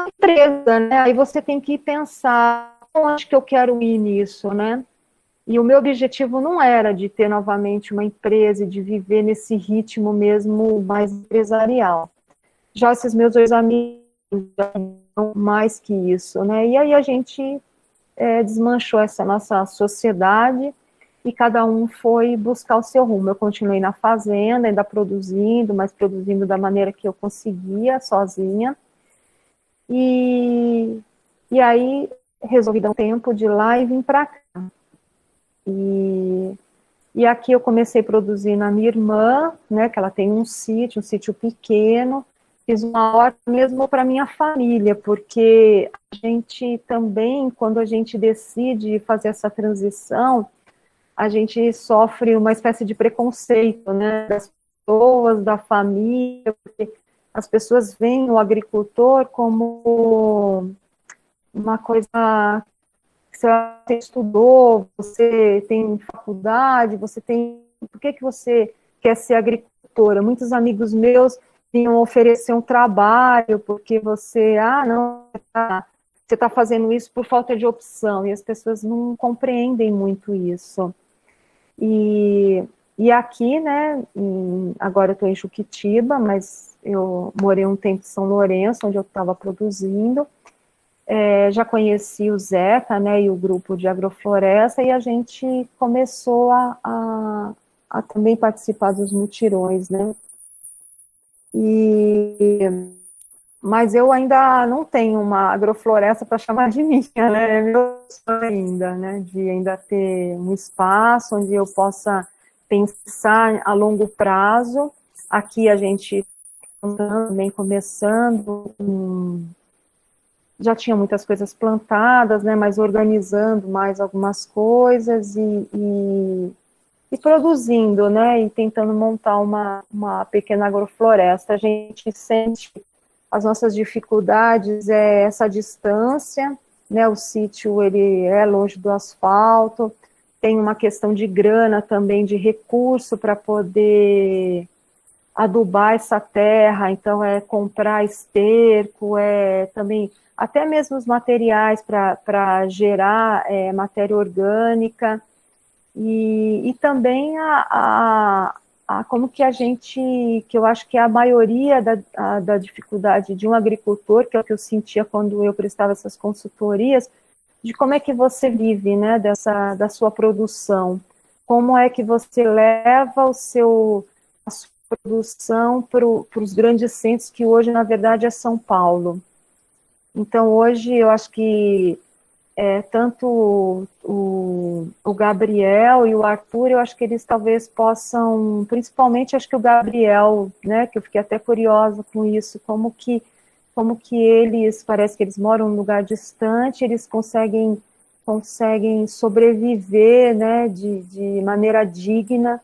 empresa, né? Aí você tem que pensar onde que eu quero ir nisso, né? E o meu objetivo não era de ter novamente uma empresa e de viver nesse ritmo mesmo mais empresarial. Já esses meus 2 amigos já são mais que isso, né? E aí a gente desmanchou essa nossa sociedade e cada um foi buscar o seu rumo. Eu continuei na fazenda, ainda produzindo, mas produzindo da maneira que eu conseguia, sozinha. E aí resolvi dar um tempo de lá e vim para cá. E aqui eu comecei a produzir na minha irmã, né, que ela tem um sítio pequeno, fiz uma horta mesmo para minha família, porque a gente também, quando a gente decide fazer essa transição, a gente sofre uma espécie de preconceito, né, das pessoas, da família, porque as pessoas veem o agricultor como uma coisa... Você estudou, você tem faculdade, por que você quer ser agricultora? Muitos amigos meus vinham oferecer um trabalho, porque você está fazendo isso por falta de opção, e as pessoas não compreendem muito isso. E aqui, né, agora eu estou em Juquitiba, mas eu morei um tempo em São Lourenço, onde eu estava produzindo. Já conheci o Zeca, né, e o grupo de agrofloresta, e a gente começou a também participar dos mutirões, né, mas eu ainda não tenho uma agrofloresta para chamar de minha, né, é meu sonho ainda, né, de ainda ter um espaço onde eu possa pensar a longo prazo. Aqui a gente também começando já tinha muitas coisas plantadas, né, mas organizando mais algumas coisas e produzindo, né, e tentando montar uma pequena agrofloresta. A gente sente as nossas dificuldades, essa distância, né, o sítio, ele é longe do asfalto, tem uma questão de grana também, de recurso para poder adubar essa terra, então comprar esterco, também até mesmo os materiais para gerar matéria orgânica, e também como que que eu acho que a maioria da dificuldade de um agricultor, que é o que eu sentia quando eu prestava essas consultorias, de como é que você vive, né, da sua produção, como é que você leva a sua produção para os grandes centros, que hoje, na verdade, é São Paulo. Então, hoje, eu acho que tanto o Gabriel e o Arthur, eu acho que eles talvez possam, principalmente, acho que o Gabriel, né, que eu fiquei até curiosa com isso, como que eles, parece que eles moram num lugar distante, eles conseguem sobreviver, né, de maneira digna,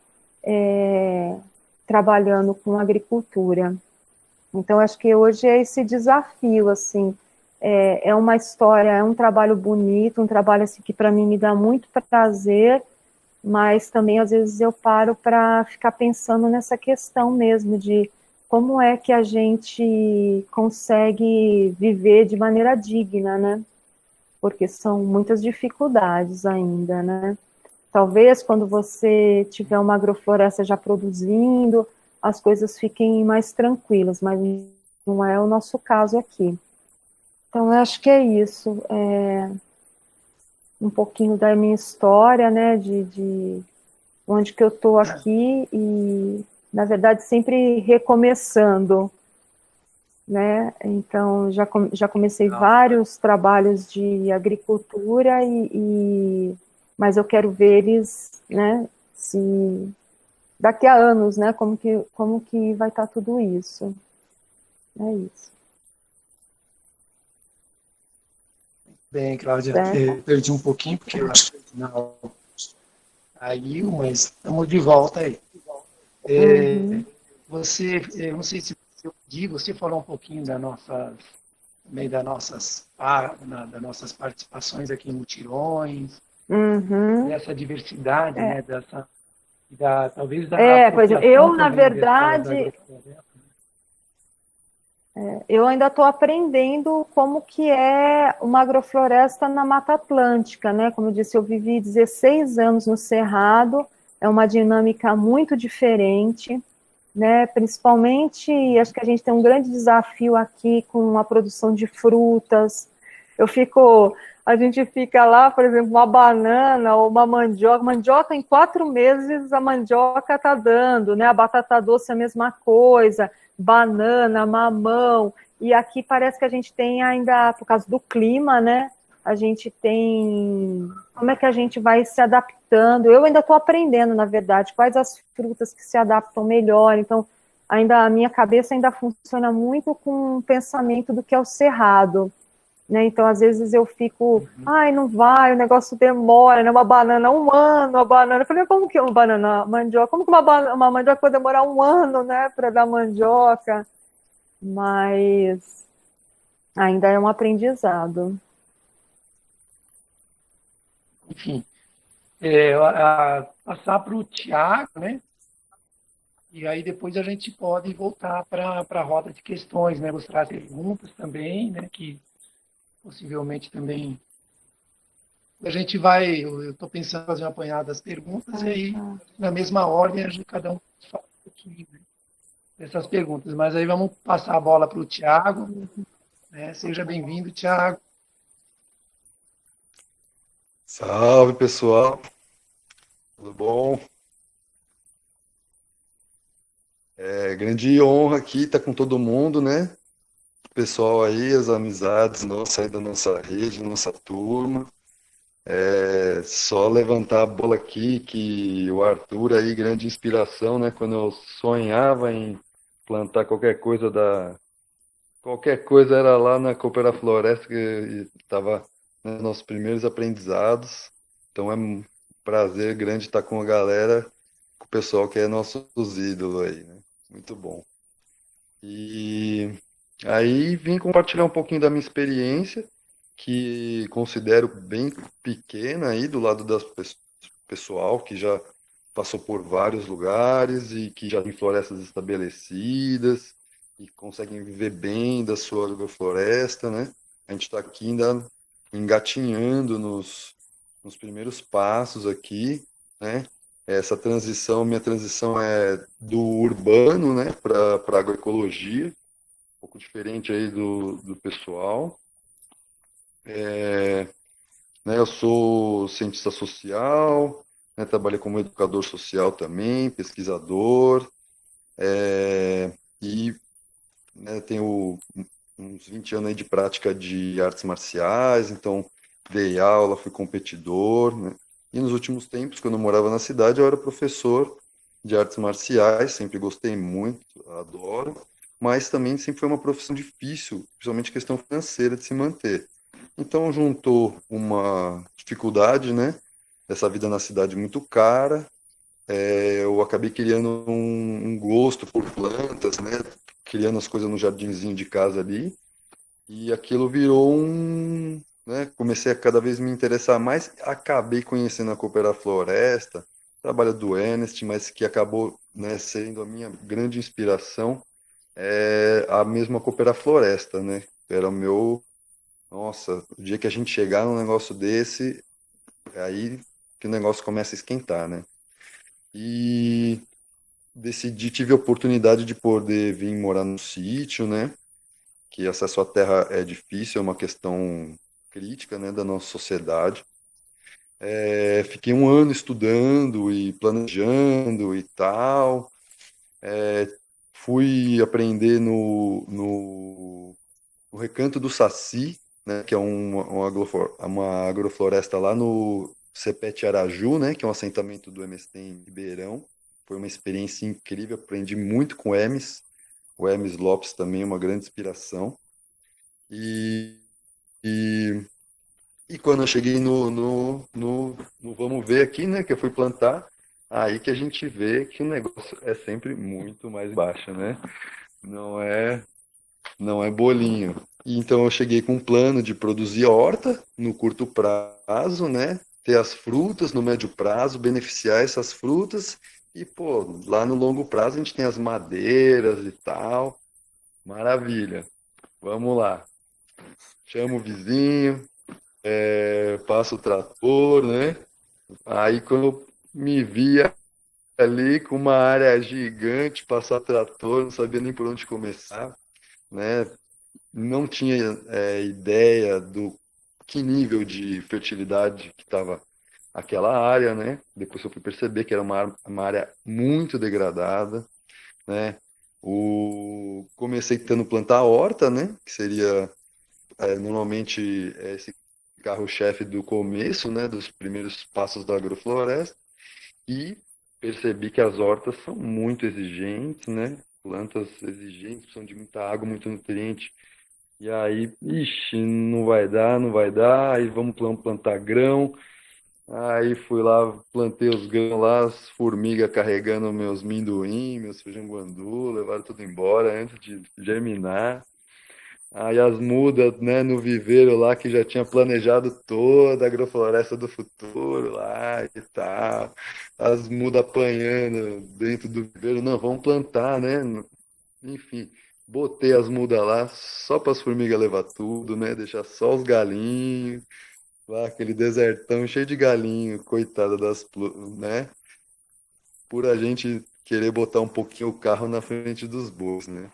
trabalhando com agricultura. Então, acho que hoje é esse desafio, assim, é uma história, é um trabalho bonito, um trabalho assim, que para mim me dá muito prazer, mas também às vezes eu paro para ficar pensando nessa questão mesmo de como é que a gente consegue viver de maneira digna, né? Porque são muitas dificuldades ainda, né? Talvez quando você tiver uma agrofloresta já produzindo, as coisas fiquem mais tranquilas, mas não é o nosso caso aqui. Então, eu acho que é isso. Um pouquinho da minha história, né, de onde que eu estou aqui e, na verdade, sempre recomeçando, né? Então, já comecei vários trabalhos de agricultura, mas eu quero ver eles, né, se daqui a anos, né, como que vai estar tudo isso. É isso. Bem, Cláudia, Certo? perdi um pouquinho, porque eu acho que não caiu, mas estamos de volta aí. Uhum. Eu não sei se eu pedi, você falou um pouquinho também das nossas participações aqui em mutirões, Uhum. dessa diversidade, É. né, talvez da Pois é, apropriação eu, na também da verdade, agrofloresta. eu ainda estou aprendendo como que é uma agrofloresta na Mata Atlântica, né? Como eu disse, eu vivi 16 anos no Cerrado, é uma dinâmica muito diferente, né? Principalmente, acho que a gente tem um grande desafio aqui com a produção de frutas. A gente fica lá, por exemplo, uma banana ou uma mandioca em 4 meses a mandioca está dando, né? A batata doce é a mesma coisa, banana, mamão, e aqui parece que a gente tem ainda, por causa do clima, né? A gente tem. Como é que a gente vai se adaptando? Eu ainda estou aprendendo, na verdade, quais as frutas que se adaptam melhor. Então, ainda a minha cabeça ainda funciona muito com o pensamento do que é o cerrado, né? Então, às vezes eu fico, ai, não vai, o negócio demora, né? Uma banana, um ano, a banana. Eu falei, como que uma banana, mandioca? Como que uma mandioca pode demorar um ano, né, para dar mandioca? Mas ainda é um aprendizado. Enfim, passar para o Tiago, né? E aí depois a gente pode voltar para a roda de questões, né? Mostrar as perguntas também, né? Que possivelmente também a gente vai. Eu estou pensando em fazer um apanhado das perguntas e aí na mesma ordem a gente cada um fala um pouquinho, né, dessas perguntas. Mas aí vamos passar a bola para o Tiago, né? Seja bem-vindo, Tiago. Salve, pessoal. Tudo bom? É grande honra aqui estar com todo mundo, né? O pessoal aí, as amizades nossas aí da nossa rede, nossa turma. É só levantar a bola aqui que o Arthur aí, grande inspiração, né? Quando eu sonhava em plantar qualquer coisa era lá na Coopera Floresta que estava nos nossos primeiros aprendizados. Então é um prazer grande estar com a galera, com o pessoal que é nossos ídolos aí, né? Muito bom. E aí vim compartilhar um pouquinho da minha experiência, que considero bem pequena aí do lado das pessoal que já passou por vários lugares e que já tem florestas estabelecidas e conseguem viver bem da sua agrofloresta, né? A gente está aqui ainda engatinhando nos primeiros passos aqui, né? Minha transição é do urbano, né, para agroecologia, um pouco diferente aí do pessoal. Né, eu sou cientista social, né, trabalhei como educador social também, pesquisador, e né, tenho uns 20 anos aí de prática de artes marciais, então dei aula, fui competidor, né? E nos últimos tempos, quando eu morava na cidade, eu era professor de artes marciais, sempre gostei muito, adoro, mas também sempre foi uma profissão difícil, principalmente questão financeira de se manter. Então juntou uma dificuldade, né, dessa vida na cidade muito cara, eu acabei criando um gosto por plantas, né, criando as coisas no jardinzinho de casa ali, E aquilo virou né, comecei a cada vez me interessar mais, acabei conhecendo a Coopera Floresta, trabalho do Ernest, mas que acabou, né, sendo a minha grande inspiração, a mesma Coopera Floresta, né? Era o meu, nossa, o dia que a gente chegar num negócio desse, é aí que o negócio começa a esquentar, né? E tive a oportunidade de poder vir morar no sítio, né? Que acesso à terra é difícil, é uma questão crítica, né, da nossa sociedade. Fiquei um ano estudando e planejando e tal. Fui aprender no Recanto do Saci, né, que é uma agrofloresta lá no Cepete Araju, né, que é um assentamento do MST em Ribeirão. Foi uma experiência incrível, aprendi muito com o Hermes. O Hermes Lopes também é uma grande inspiração. E, e, e quando eu cheguei no Vamos Ver aqui, né, que eu fui plantar, aí que a gente vê que o negócio é sempre muito mais baixo, né? Não é, não é bolinho. E então eu cheguei com um plano de produzir horta no curto prazo, né? Ter as frutas no médio prazo, beneficiar essas frutas e, pô, lá no longo prazo a gente tem as madeiras e tal. Maravilha. Vamos lá. Chama o vizinho, passa o trator, né? Aí quando eu me via ali com uma área gigante, passar trator, não sabia nem por onde começar, né? Não tinha ideia do que nível de fertilidade que estava aquela área, né? Depois eu fui perceber que era uma área muito degradada, né? Comecei tentando plantar a horta, né? Que seria normalmente esse carro-chefe do começo, né? Dos primeiros passos da agrofloresta. E percebi que as hortas são muito exigentes, né? Plantas exigentes, precisam de muita água, muito nutriente. E aí, ixi, não vai dar, não vai dar. Aí vamos plantar grão. Aí fui lá, plantei os grãos lá, as formigas carregando meus minduim, meus feijão guandu, levaram tudo embora antes de germinar. Aí as mudas, né, no viveiro lá que já tinha planejado toda a agrofloresta do futuro lá e tal. As mudas apanhando dentro do viveiro, não, vamos plantar, né? Enfim, botei as mudas lá só para as formigas levar tudo, né? Deixar só os galinhos, lá aquele desertão cheio de galinho, coitada né? Por a gente querer botar um pouquinho o carro na frente dos bois, né?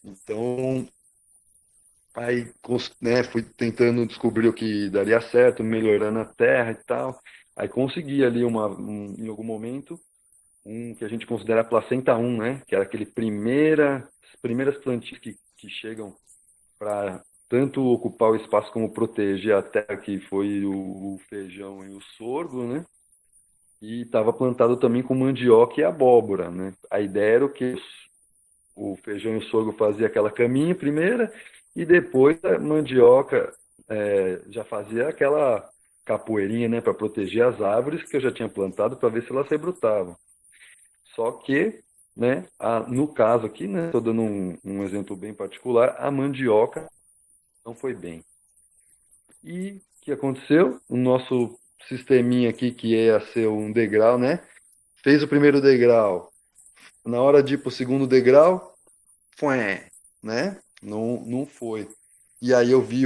Então, aí, né, fui tentando descobrir o que daria certo, melhorando a terra e tal. Aí consegui ali em algum momento, um que a gente considera a placenta 1, né? Que era as primeiras plantinhas que chegam para tanto ocupar o espaço como proteger a terra, que foi o feijão e o sorgo, né? E estava plantado também com mandioca e abóbora, né? A ideia era o feijão e o sorgo fazia aquela caminha primeira e depois a mandioca já fazia aquela capoeirinha, né, para proteger as árvores que eu já tinha plantado para ver se elas rebrutavam. Só que, né, no caso aqui, né, estou dando um exemplo bem particular, a mandioca não foi bem. E o que aconteceu? O nosso sisteminha aqui, que ia ser um degrau, né, fez o primeiro degrau. Na hora de ir para o segundo degrau, foi, né? Não foi. E aí eu vi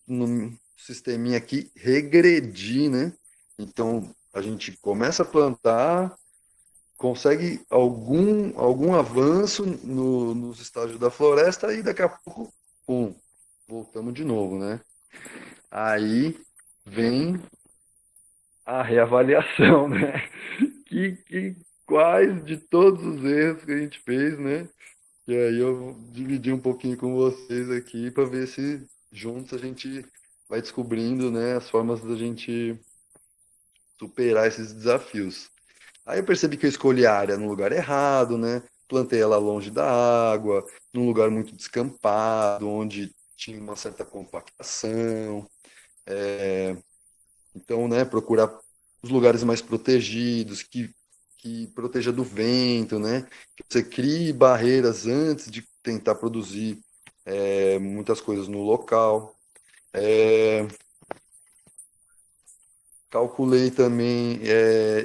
no sisteminha aqui regredir, né? Então a gente começa a plantar, consegue algum avanço nos estágios da floresta e daqui a pouco, pum, voltamos de novo, né? Aí vem a reavaliação, né? Quais de todos os erros que a gente fez, né? E aí eu dividi um pouquinho com vocês aqui para ver se juntos a gente vai descobrindo, né, as formas da gente superar esses desafios. Aí eu percebi que eu escolhi a área no lugar errado, né? Plantei ela longe da água, num lugar muito descampado, onde tinha uma certa compactação. Então, né, procurar os lugares mais protegidos, que proteja do vento, né? Que você crie barreiras antes de tentar produzir muitas coisas no local. Calculei também,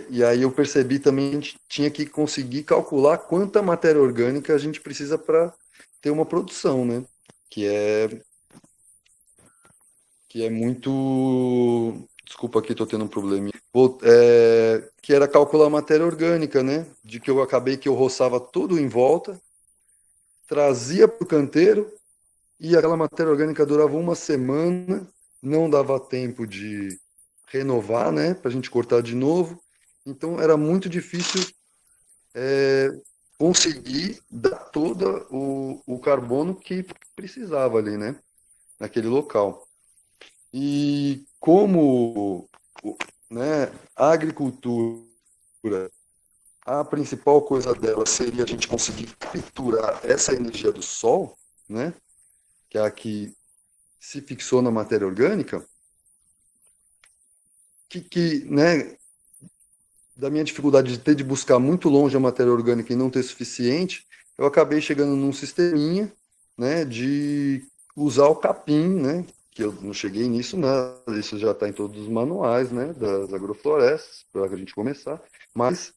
e aí eu percebi também que a gente tinha que conseguir calcular quanta matéria orgânica a gente precisa para ter uma produção, né? Que é muito. Desculpa aqui, estou tendo um probleminha. Que era calcular a matéria orgânica, né? De que eu acabei que eu roçava tudo em volta, trazia para o canteiro, e aquela matéria orgânica durava uma semana, não dava tempo de renovar, né? Para a gente cortar de novo. Então era muito difícil conseguir dar todo o carbono que precisava ali, né? Naquele local. E como, né, a agricultura, a principal coisa dela seria a gente conseguir capturar essa energia do sol, né, que é a que se fixou na matéria orgânica, né, da minha dificuldade de ter de buscar muito longe a matéria orgânica e não ter suficiente, eu acabei chegando num sisteminha, né, de usar o capim, né, que eu não cheguei nisso nada, isso já está em todos os manuais, né, das agroflorestas, para a gente começar, mas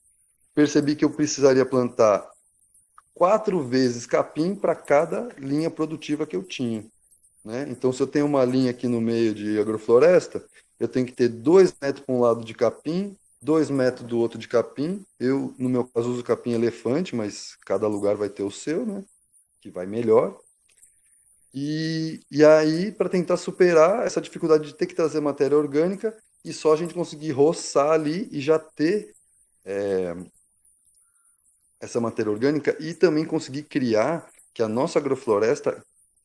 percebi que eu precisaria plantar 4 vezes capim para cada linha produtiva que eu tinha, né? Então, se eu tenho uma linha aqui no meio de agrofloresta, eu tenho que ter 2 metros para um lado de capim, 2 metros do outro de capim. Eu, no meu caso, uso capim elefante, mas cada lugar vai ter o seu, né? Que vai melhor. E aí, para tentar superar essa dificuldade de ter que trazer matéria orgânica e só a gente conseguir roçar ali e já ter essa matéria orgânica e também conseguir criar que a nossa agrofloresta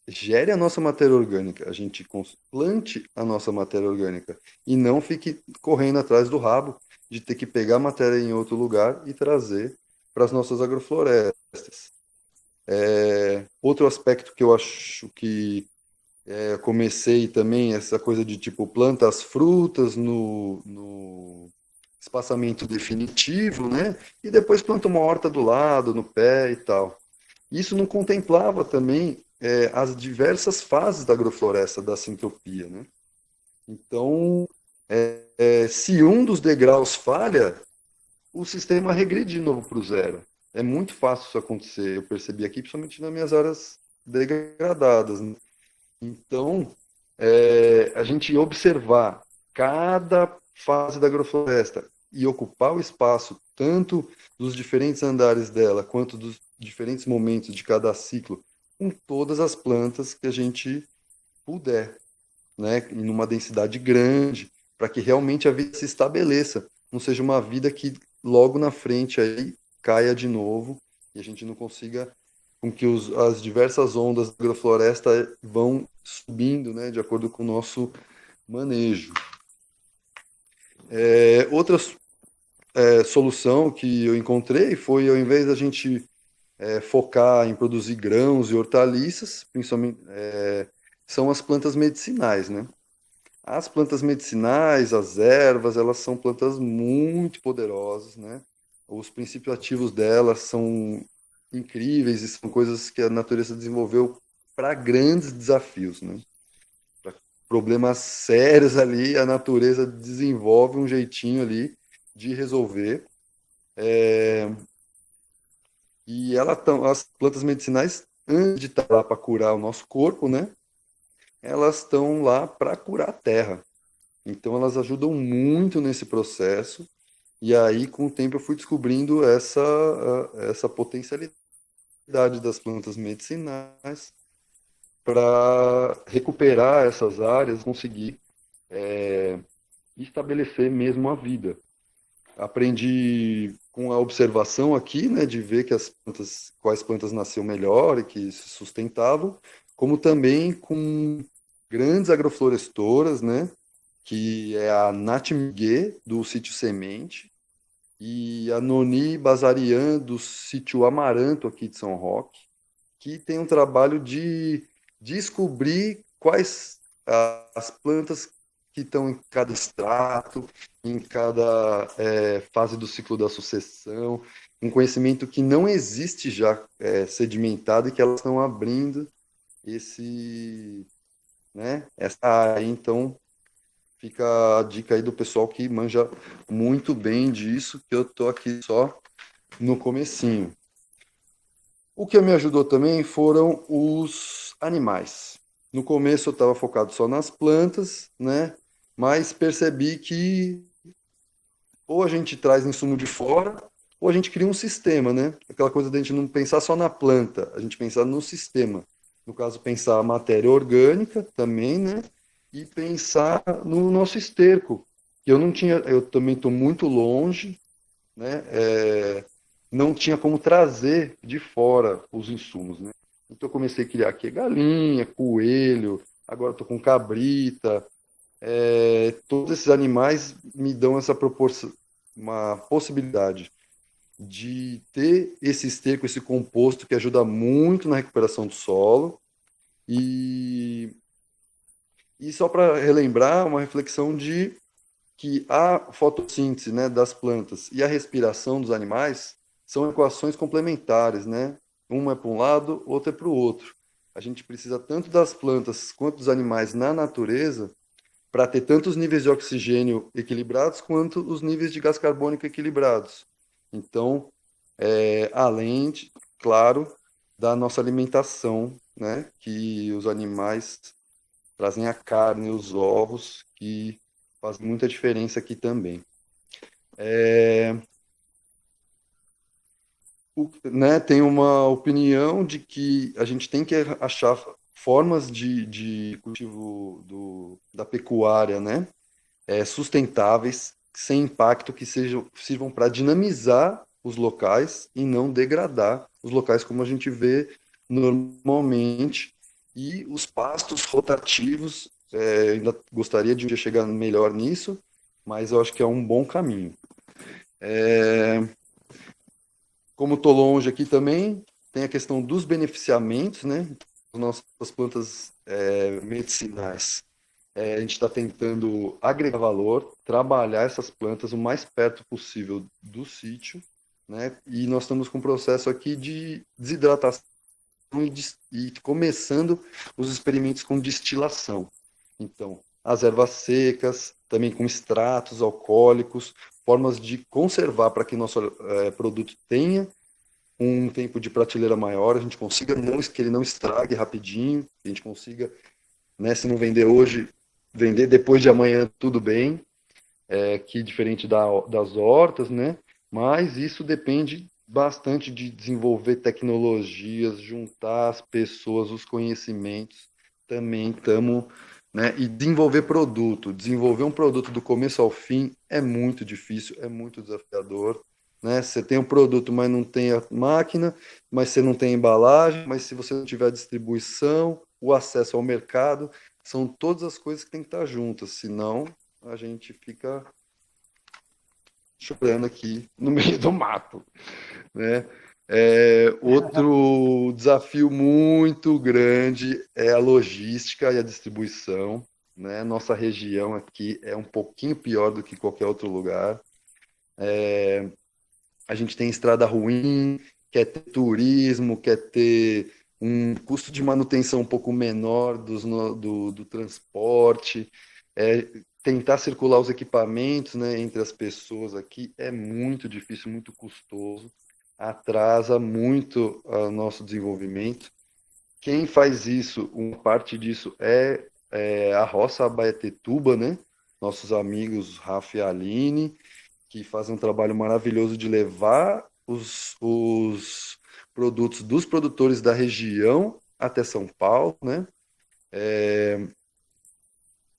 gere a nossa matéria orgânica, a gente plante a nossa matéria orgânica e não fique correndo atrás do rabo de ter que pegar matéria em outro lugar e trazer para as nossas agroflorestas. Outro aspecto que eu acho que comecei também, essa coisa de tipo, planta as frutas no espaçamento definitivo, né? E depois planta uma horta do lado, no pé e tal. Isso não contemplava também as diversas fases da agrofloresta, da sintropia, né? Então, se um dos degraus falha, o sistema regride de novo para o zero. É muito fácil isso acontecer, eu percebi aqui, principalmente nas minhas áreas degradadas, né? Então, a gente observar cada fase da agrofloresta e ocupar o espaço, tanto dos diferentes andares dela, quanto dos diferentes momentos de cada ciclo, com todas as plantas que a gente puder, né? Em uma densidade grande, para que realmente a vida se estabeleça, não seja uma vida que logo na frente aí caia de novo e a gente não consiga com que as diversas ondas da agrofloresta vão subindo, né, de acordo com o nosso manejo. Outra solução que eu encontrei foi, ao invés da gente focar em produzir grãos e hortaliças, principalmente, são as plantas medicinais, né? As plantas medicinais, as ervas, elas são plantas muito poderosas, né? Os princípios ativos delas são incríveis e são coisas que a natureza desenvolveu para grandes desafios, né? Para problemas sérios ali, a natureza desenvolve um jeitinho ali de resolver. E as plantas medicinais, antes de estar lá para curar o nosso corpo, né? Elas estão lá para curar a terra. Então elas ajudam muito nesse processo. E aí, com o tempo, eu fui descobrindo essa potencialidade das plantas medicinais para recuperar essas áreas, conseguir estabelecer mesmo a vida. Aprendi com a observação aqui, né, de ver que quais plantas nasciam melhor e que se sustentavam, como também com grandes agroflorestoras, né, que é a Nath Miguel, do Sítio Semente, e a Noni Bazarian, do Sítio Amaranto, aqui de São Roque, que tem um trabalho de descobrir quais as plantas que estão em cada extrato, em cada fase do ciclo da sucessão, um conhecimento que não existe já sedimentado e que elas estão abrindo essa área. Então, fica a dica aí do pessoal que manja muito bem disso, que eu tô aqui só no comecinho. O que me ajudou também foram os animais. No começo eu estava focado só nas plantas, né? Mas percebi que ou a gente traz insumo de fora, ou a gente cria um sistema, né? Aquela coisa da gente não pensar só na planta, a gente pensar no sistema. No caso, pensar a matéria orgânica também, né? E pensar no nosso esterco. Que eu também estou muito longe, né? Não tinha como trazer de fora os insumos, né? Então eu comecei a criar aqui galinha, coelho, agora estou com cabrita. Todos esses animais me dão essa proporção, uma possibilidade de ter esse esterco, esse composto que ajuda muito na recuperação do solo. E, e só para relembrar, uma reflexão de que a fotossíntese, né, das plantas e a respiração dos animais são equações complementares, né? Uma é para um lado, outra é para o outro. A gente precisa tanto das plantas quanto dos animais na natureza para ter tanto os níveis de oxigênio equilibrados quanto os níveis de gás carbônico equilibrados. Então, além, claro, da nossa alimentação, né, que os animais trazem a carne, os ovos, que faz muita diferença aqui também. Tem uma opinião de que a gente tem que achar formas de cultivo da pecuária, né, sustentáveis, sem impacto, que sirvam para dinamizar os locais e não degradar os locais como a gente vê normalmente. E os pastos rotativos, ainda gostaria de um dia chegar melhor nisso, mas eu acho que é um bom caminho. Como estou longe aqui também, tem a questão dos beneficiamentos, né? As nossas plantas medicinais. A gente está tentando agregar valor, trabalhar essas plantas o mais perto possível do sítio, né? E nós estamos com um processo aqui de desidratação e começando os experimentos com destilação. Então, as ervas secas, também com extratos alcoólicos, formas de conservar para que nosso produto tenha um tempo de prateleira maior, a gente consiga que ele não estrague rapidinho, que a gente consiga, né, se não vender hoje, vender depois de amanhã, tudo bem, que diferente das hortas, né? Mas isso depende bastante de desenvolver tecnologias, juntar as pessoas, os conhecimentos. Também estamos, né? E desenvolver produto. Desenvolver um produto do começo ao fim é muito difícil, é muito desafiador. Né? Você tem um produto, mas não tem a máquina, mas você não tem embalagem, mas se você não tiver a distribuição, o acesso ao mercado, são todas as coisas que tem que estar juntas, senão a gente fica chorando aqui no meio do mato, né? Outro desafio muito grande é a logística e a distribuição, né? Nossa região aqui é um pouquinho pior do que qualquer outro lugar. A gente tem estrada ruim, quer ter turismo, quer ter um custo de manutenção um pouco menor do transporte, tentar circular os equipamentos, né, entre as pessoas aqui é muito difícil, muito custoso, atrasa muito o nosso desenvolvimento. Quem faz isso, uma parte disso é a Roça Abaetetuba, né? Nossos amigos Rafa e Aline, que fazem um trabalho maravilhoso de levar os produtos dos produtores da região até São Paulo, né?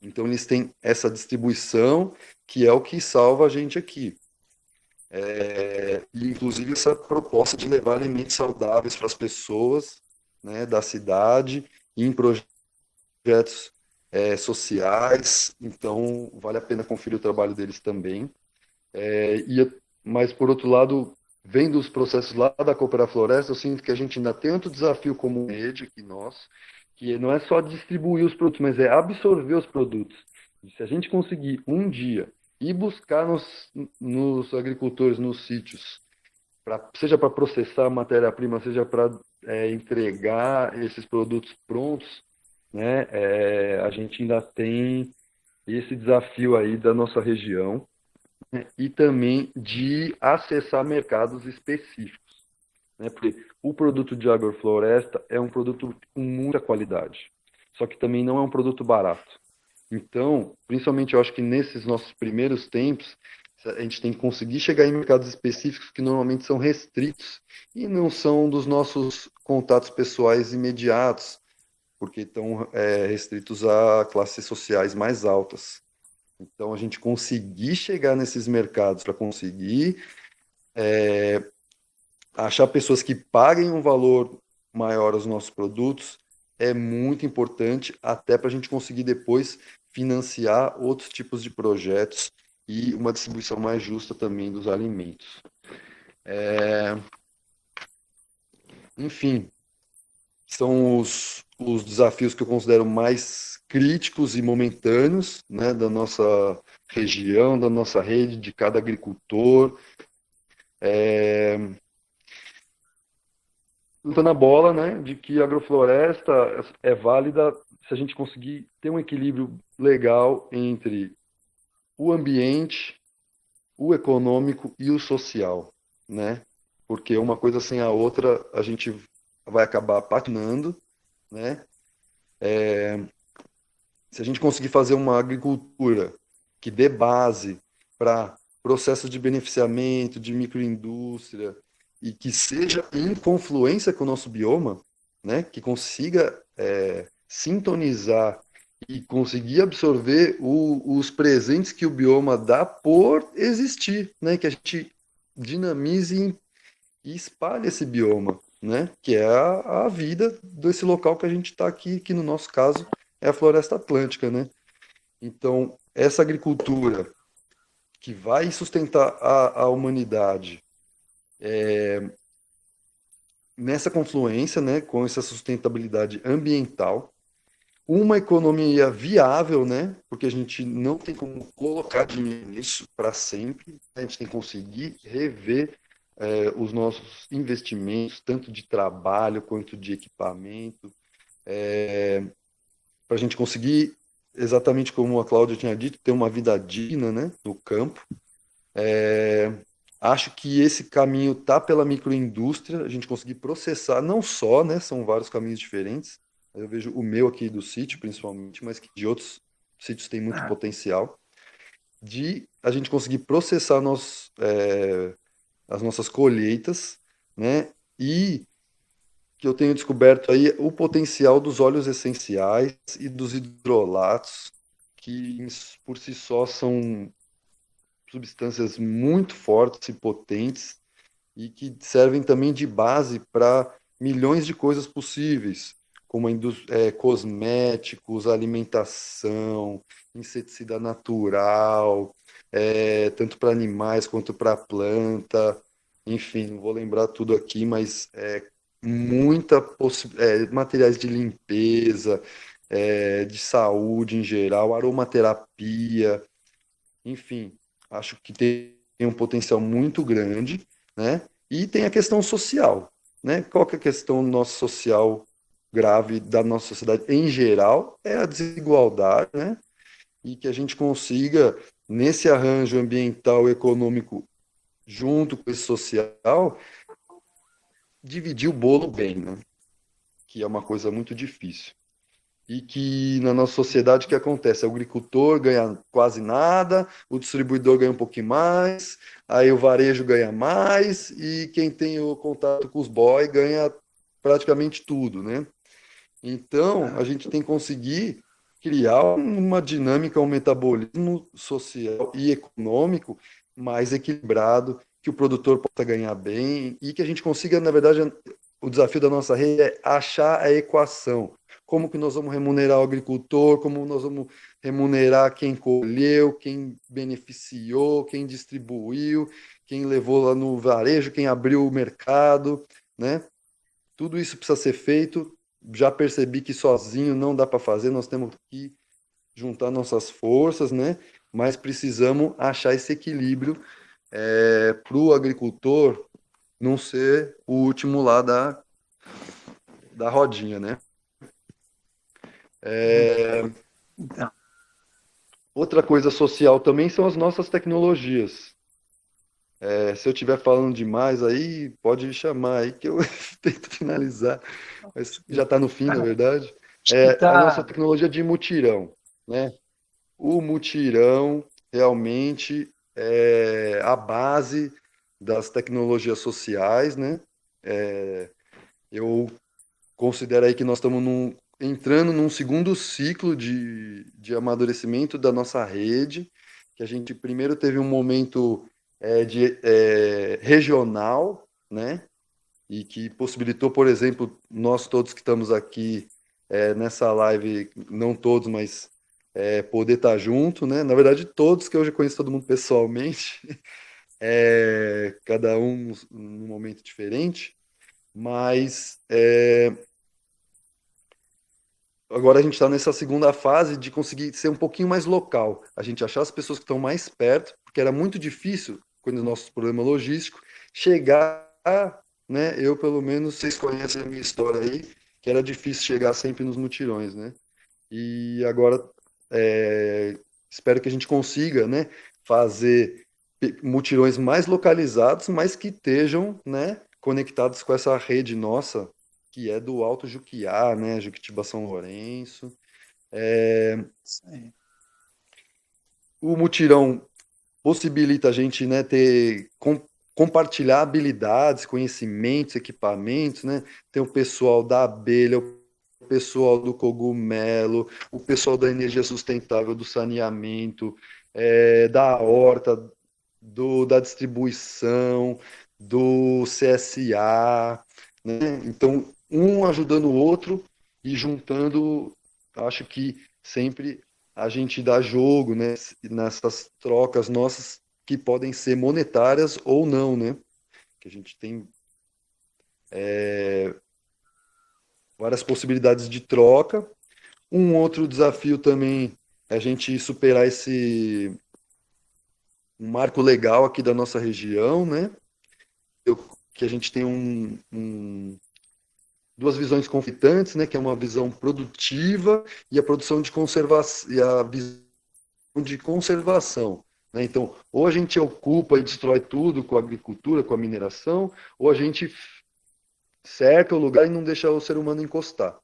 Então eles têm essa distribuição que é o que salva a gente aqui. E inclusive essa proposta de levar alimentos saudáveis para as pessoas, né, da cidade em projetos sociais. Então vale a pena conferir o trabalho deles também. Mas, por outro lado, vendo os processos lá da Coopera Floresta, eu sinto que a gente ainda tem outro desafio como rede aqui nós, que não é só distribuir os produtos, mas é absorver os produtos. E se a gente conseguir um dia ir buscar nos agricultores, nos sítios, seja para processar a matéria-prima, seja para entregar esses produtos prontos, né? A gente ainda tem esse desafio aí da nossa região, né? E também de acessar mercados específicos, né? Porque o produto de agrofloresta é um produto com muita qualidade, só que também não é um produto barato. Então, principalmente eu acho que nesses nossos primeiros tempos, a gente tem que conseguir chegar em mercados específicos que normalmente são restritos e não são dos nossos contatos pessoais imediatos, porque estão restritos a classes sociais mais altas. Então, a gente conseguir chegar nesses mercados para conseguir achar pessoas que paguem um valor maior aos nossos produtos é muito importante, até para a gente conseguir depois financiar outros tipos de projetos e uma distribuição mais justa também dos alimentos. Enfim, são os desafios que eu considero mais críticos e momentâneos, né, da nossa região, da nossa rede, de cada agricultor. Luta na bola, né, de que a agrofloresta é válida se a gente conseguir ter um equilíbrio legal entre o ambiente, o econômico e o social, né? Porque uma coisa sem a outra a gente vai acabar patinando, né? Se a gente conseguir fazer uma agricultura que dê base para processos de beneficiamento, de microindústria, e que seja em confluência com o nosso bioma, né? Que consiga sintonizar e conseguir absorver os presentes que o bioma dá por existir, né? Que a gente dinamize e espalhe esse bioma, né? Que é a vida desse local que a gente está aqui, que no nosso caso é a Floresta Atlântica, né? Então, essa agricultura que vai sustentar a humanidade nessa confluência, né, com essa sustentabilidade ambiental, uma economia viável, né, porque a gente não tem como colocar dinheiro nisso para sempre, a gente tem que conseguir rever os nossos investimentos, tanto de trabalho quanto de equipamento, para a gente conseguir, exatamente como a Cláudia tinha dito, ter uma vida digna, né, no campo. Acho que esse caminho tá pela microindústria, a gente conseguir processar, não só, né, são vários caminhos diferentes. Eu vejo o meu aqui do sítio, principalmente, mas que de outros sítios tem muito potencial, de a gente conseguir processar as nossas colheitas, né, e que eu tenho descoberto aí o potencial dos óleos essenciais e dos hidrolatos, que por si só são substâncias muito fortes e potentes e que servem também de base para milhões de coisas possíveis, como cosméticos, alimentação, inseticida natural, tanto para animais quanto para planta, enfim, não vou lembrar tudo aqui, mas materiais de limpeza, de saúde em geral, aromaterapia, enfim, acho que tem um potencial muito grande, né? E tem a questão social, né? Qual que é a questão nossa social grave da nossa sociedade em geral? É a desigualdade, né? E que a gente consiga, nesse arranjo ambiental e econômico, junto com esse social, dividir o bolo bem, né? Que é uma coisa muito difícil. E que na nossa sociedade o que acontece? O agricultor ganha quase nada, o distribuidor ganha um pouquinho mais, aí o varejo ganha mais, e quem tem o contato com os boys ganha praticamente tudo, né? Então, a gente tem que conseguir criar uma dinâmica, um metabolismo social e econômico mais equilibrado, que o produtor possa ganhar bem e que a gente consiga, na verdade, o desafio da nossa rede é achar a equação. Como que nós vamos remunerar o agricultor, como nós vamos remunerar quem colheu, quem beneficiou, quem distribuiu, quem levou lá no varejo, quem abriu o mercado, né? Tudo isso precisa ser feito. Já percebi que sozinho não dá para fazer, nós temos que juntar nossas forças, né? Mas precisamos achar esse equilíbrio para o agricultor não ser o último lá da rodinha, né? Então, Outra coisa social também são as nossas tecnologias. Se eu estiver falando demais aí, pode me chamar aí que eu tento finalizar. Mas já está no fim, na verdade. acho que A nossa tá. tecnologia de mutirão, né? O mutirão realmente é a base das tecnologias sociais, né? Eu considero aí que nós estamos entrando num segundo ciclo de amadurecimento da nossa rede, que a gente primeiro teve um momento regional, né? E que possibilitou, por exemplo, nós todos que estamos aqui nessa live, não todos, mas poder estar junto, né? Na verdade, todos, que eu já conheço todo mundo pessoalmente, cada um num momento diferente, mas agora a gente está nessa segunda fase de conseguir ser um pouquinho mais local, a gente achar as pessoas que estão mais perto, porque era muito difícil, quando o nosso problema logístico, chegar, né? Eu, pelo menos, vocês conhecem a minha história aí, que era difícil chegar sempre nos mutirões, né? E agora espero que a gente consiga, né, fazer mutirões mais localizados, mas que estejam, né, conectados com essa rede nossa, que é do Alto Juquiá, né, Juquitiba São Lourenço. Isso aí. O mutirão possibilita a gente, né, compartilhar habilidades, conhecimentos, equipamentos, né? Tem o pessoal da abelha, o pessoal do cogumelo, o pessoal da energia sustentável, do saneamento, da horta, da distribuição, do CSA, né? Então, um ajudando o outro e juntando, acho que sempre a gente dá jogo, né, nessas trocas nossas que podem ser monetárias ou não, né? Que a gente tem várias possibilidades de troca. Um outro desafio também é a gente superar um marco legal aqui da nossa região, né? Que a gente tem duas visões conflitantes, né? Que é uma visão produtiva e a produção de conservação e a visão de conservação. Né? Então, ou a gente ocupa e destrói tudo com a agricultura, com a mineração, ou a gente cerca o lugar e não deixa o ser humano encostar.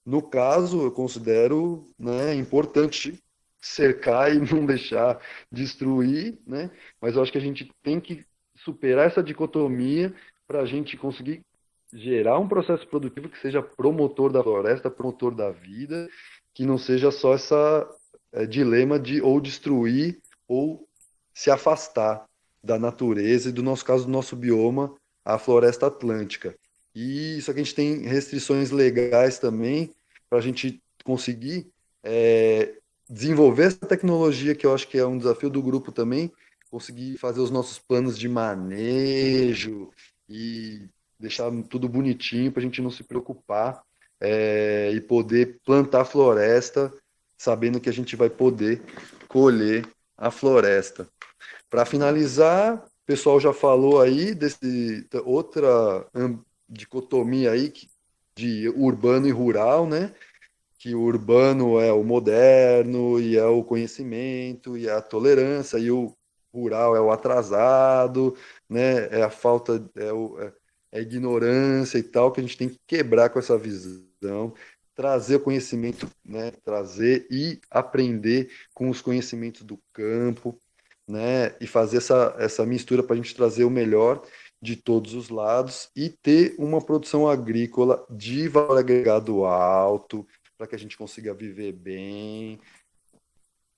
No caso, eu considero, né, importante cercar e não deixar destruir, né? Mas eu acho que a gente tem que superar essa dicotomia para a gente conseguir gerar um processo produtivo que seja promotor da floresta, promotor da vida, que não seja só essa dilema de ou destruir ou se afastar da natureza e, do nosso caso, do nosso bioma, a floresta atlântica. E isso aqui a gente tem restrições legais também para a gente conseguir desenvolver essa tecnologia, que eu acho que é um desafio do grupo também, conseguir fazer os nossos planos de manejo e deixar tudo bonitinho para a gente não se preocupar e poder plantar floresta, sabendo que a gente vai poder colher a floresta. Para finalizar, o pessoal já falou aí desse outra dicotomia aí de urbano e rural, né? Que o urbano é o moderno e é o conhecimento e é a tolerância, e o rural é o atrasado, né? É a falta, é a ignorância e tal, que a gente tem que quebrar com essa visão, trazer o conhecimento, né? Trazer e aprender com os conhecimentos do campo, né? E fazer essa mistura para a gente trazer o melhor de todos os lados e ter uma produção agrícola de valor agregado alto, para que a gente consiga viver bem,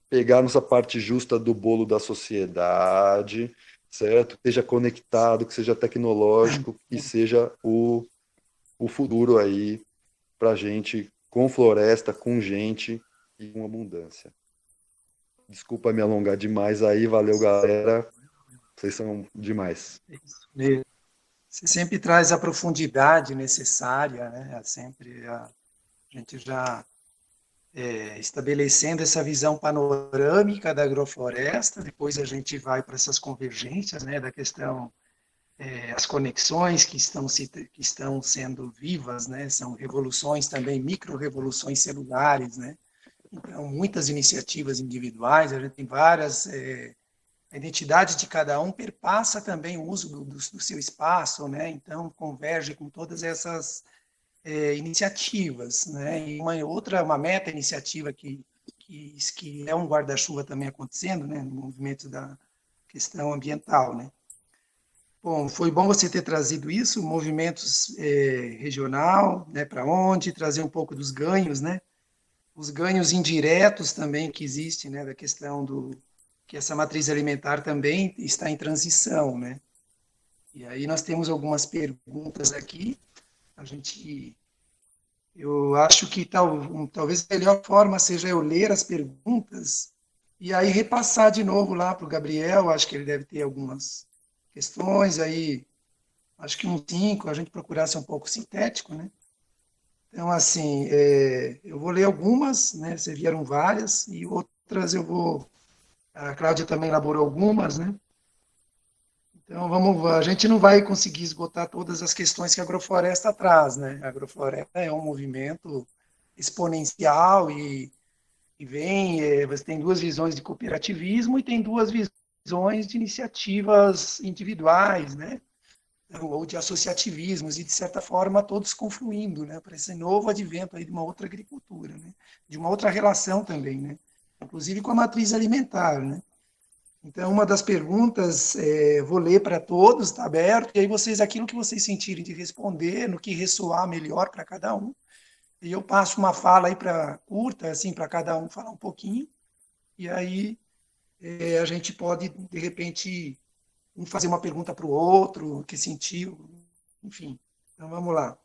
pegar nossa parte justa do bolo da sociedade, certo? Que seja conectado, que seja tecnológico e seja o futuro aí para a gente, com floresta, com gente e com abundância. Desculpa me alongar demais aí, valeu, galera. Vocês são demais. Você sempre traz a profundidade necessária, né? Sempre a gente já estabelecendo essa visão panorâmica da agrofloresta, depois a gente vai para essas convergências, né, da questão as conexões que estão sendo vivas, né? São revoluções também, micro-revoluções celulares, né? Então, muitas iniciativas individuais, a gente tem várias, a identidade de cada um perpassa também o uso do seu espaço, né? Então, converge com todas essas iniciativas, né? E uma meta-iniciativa que é um guarda-chuva também acontecendo, né? No movimento da questão ambiental, né? Bom, foi bom você ter trazido isso, movimentos regional, né? Para onde, trazer um pouco dos ganhos, né? Os ganhos indiretos também que existem, né? Da questão que essa matriz alimentar também está em transição, né? E aí nós temos algumas perguntas aqui. Eu acho que talvez a melhor forma seja eu ler as perguntas e aí repassar de novo lá para o Gabriel. Acho que ele deve ter algumas questões aí. Acho que uns 5, a gente procurar ser um pouco sintético, né? Então, assim, eu vou ler algumas, né? Você vieram várias e outras a Cláudia também elaborou algumas, né? Então, a gente não vai conseguir esgotar todas as questões que a agrofloresta traz, né? A agrofloresta é um movimento exponencial e você tem duas visões de cooperativismo e tem duas visões de iniciativas individuais, né? Ou de associativismos, e de certa forma todos confluindo, né? Para esse novo advento aí de uma outra agricultura, né? De uma outra relação também, né? Inclusive com a matriz alimentar, né? Então, uma das perguntas, vou ler para todos, está aberto, e aí aquilo que vocês sentirem de responder, no que ressoar melhor para cada um, e eu passo uma fala aí curta, assim, para cada um falar um pouquinho, e aí a gente pode, de repente, fazer uma pergunta para o outro, o que sentiu, enfim. Então, vamos lá.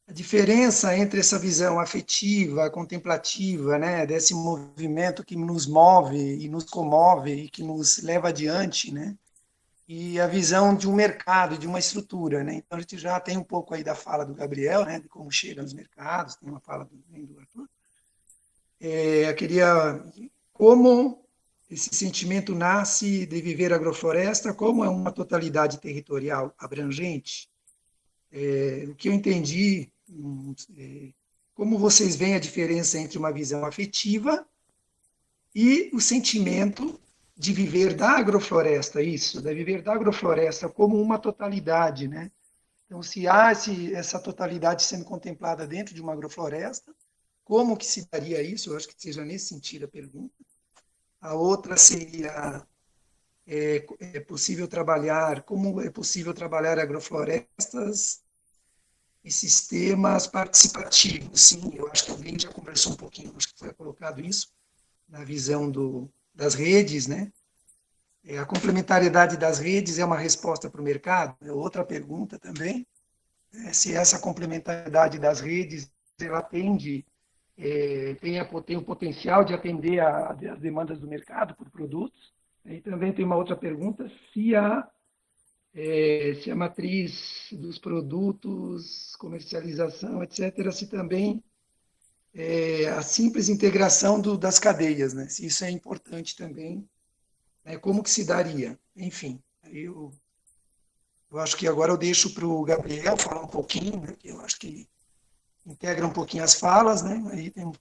A diferença entre essa visão afetiva, contemplativa, né, desse movimento que nos move e nos comove e que nos leva adiante, né, e a visão de um mercado, de uma estrutura, né. Então, a gente já tem um pouco aí da fala do Gabriel, né, de como chega nos mercados, tem uma fala do Arthur. Eu queria... Como esse sentimento nasce de viver agrofloresta, como é uma totalidade territorial abrangente, o que eu entendi, como vocês veem a diferença entre uma visão afetiva e o sentimento de viver da agrofloresta, de viver da agrofloresta como uma totalidade, né? Então, se há essa totalidade sendo contemplada dentro de uma agrofloresta, como que se daria isso? Eu acho que seja nesse sentido a pergunta. A outra seria, como é possível trabalhar agroflorestas e sistemas participativos? Sim, eu acho que alguém já conversou um pouquinho, acho que foi colocado isso, na visão das redes, né? A complementariedade das redes é uma resposta para o mercado? É outra pergunta também. Se essa complementariedade das redes, ela tem o potencial de atender às demandas do mercado por produtos. E também tem uma outra pergunta, se a matriz dos produtos, comercialização, etc., se também a simples integração das cadeias, né? Se isso é importante também, né? Como que se daria? Enfim, eu acho que agora eu deixo para o Gabriel falar um pouquinho, né? Eu acho que integra um pouquinho as falas, né? Aí tem...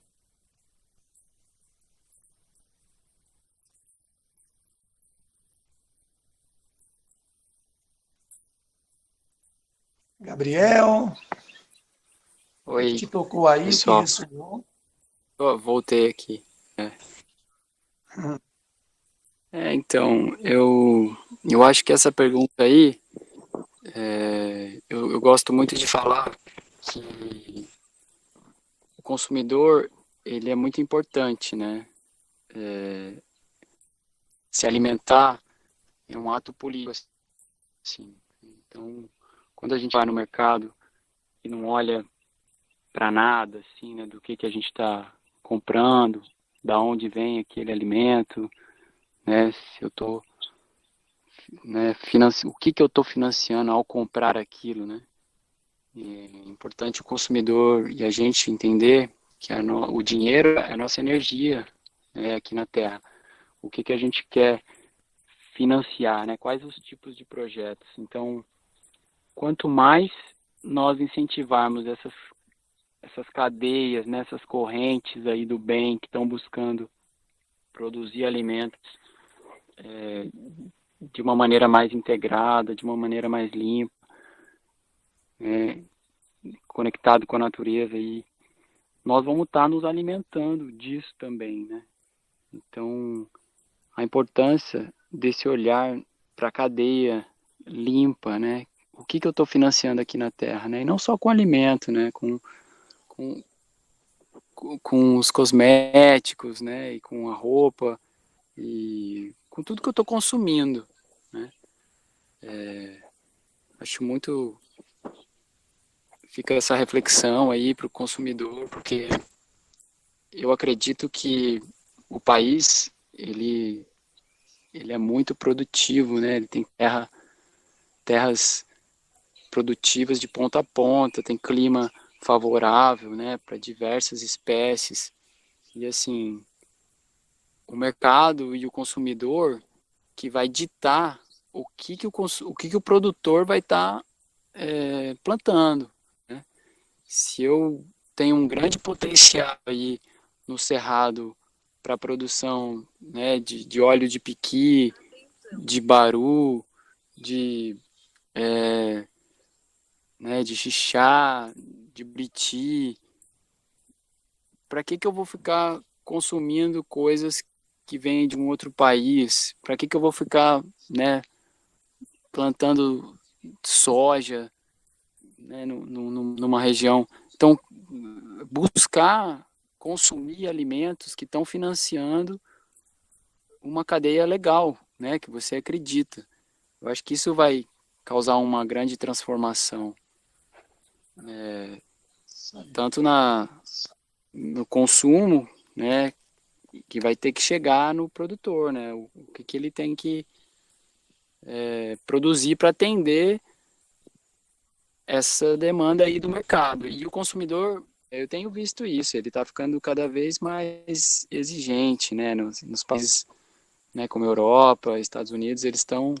Gabriel, Oi, que tocou aí, pessoal. que ressoou. Voltei aqui. Então, eu acho que essa pergunta aí, eu gosto muito de falar que o consumidor, ele é muito importante, né? Se alimentar é um ato político, assim. Então, quando a gente vai no mercado e não olha para nada, assim, né, do que a gente está comprando, da onde vem aquele alimento, né, se eu tô, né, o que eu estou financiando ao comprar aquilo, né? É importante o consumidor e a gente entender que o dinheiro é a nossa energia, né, aqui na Terra. O que a gente quer financiar, né? Quais os tipos de projetos. Então, quanto mais nós incentivarmos essas cadeias, né, essas correntes aí do bem que estão buscando produzir alimentos de uma maneira mais integrada, de uma maneira mais limpa, conectado com a natureza, e nós vamos estar nos alimentando disso também, né? Então, a importância desse olhar para a cadeia limpa, né? O que eu estou financiando aqui na Terra, né? E não só com alimento, né? Com os cosméticos, né? E com a roupa, e com tudo que eu estou consumindo, né? Acho muito... Fica essa reflexão aí para o consumidor, porque eu acredito que o país, ele é muito produtivo, né? Ele tem terras produtivas de ponta a ponta, tem clima favorável, né, para diversas espécies. E assim, o mercado e o consumidor que vai ditar o que o produtor vai estar plantando, né? Se eu tenho um grande potencial aí no cerrado para a produção, né, de óleo de piqui, de baru, né, de xixá, de buriti, para que eu vou ficar consumindo coisas que vêm de um outro país? Para que eu vou ficar, né, plantando soja, né, numa região? Então, buscar consumir alimentos que estão financiando uma cadeia legal, né, que você acredita. Eu acho que isso vai causar uma grande transformação, tanto no consumo, né, que vai ter que chegar no produtor, né, o que ele tem que produzir para atender essa demanda aí do mercado. E o consumidor, eu tenho visto isso, ele está ficando cada vez mais exigente, né, nos países, né, como Europa, Estados Unidos, eles estão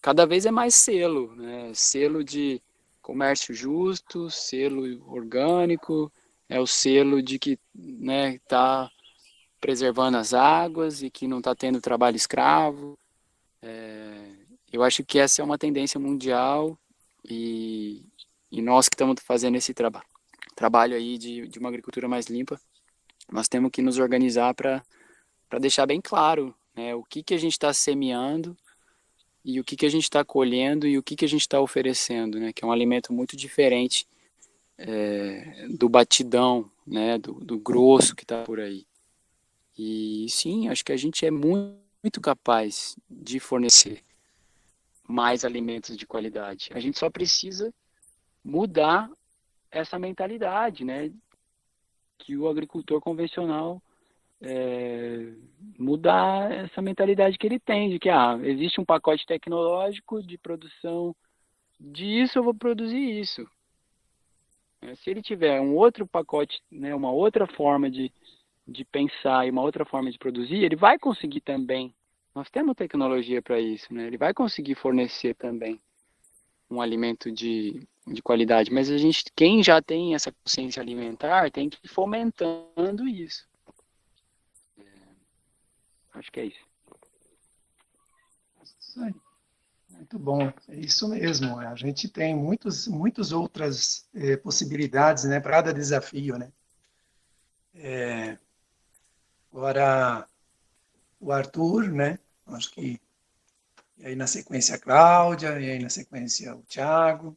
cada vez mais selo, né, selo de comércio justo, selo orgânico, é o selo de que, né, está preservando as águas e que não está tendo trabalho escravo. Eu acho que essa é uma tendência mundial, e nós que estamos fazendo esse trabalho aí de uma agricultura mais limpa, nós temos que nos organizar para deixar bem claro, né, o que a gente está semeando e o que a gente está colhendo e o que a gente está oferecendo, né, que é um alimento muito diferente do batidão, né, do grosso que está por aí. E sim, acho que a gente é muito capaz de fornecer mais alimentos de qualidade. A gente só precisa mudar essa mentalidade, né, que o agricultor convencional mudar essa mentalidade que ele tem, de que existe um pacote tecnológico de produção disso, eu vou produzir isso. Se ele tiver um outro pacote, né, uma outra forma de pensar e uma outra forma de produzir, ele vai conseguir também. Nós temos tecnologia para isso, né? Ele vai conseguir fornecer também um alimento de qualidade, mas quem já tem essa consciência alimentar tem que ir fomentando isso. Acho que é isso. Isso aí. Muito bom, é isso mesmo. A gente tem muitas outras possibilidades, né, para cada desafio, né? Agora, o Arthur, né? Acho que e aí na sequência a Cláudia, e aí na sequência o Thiago.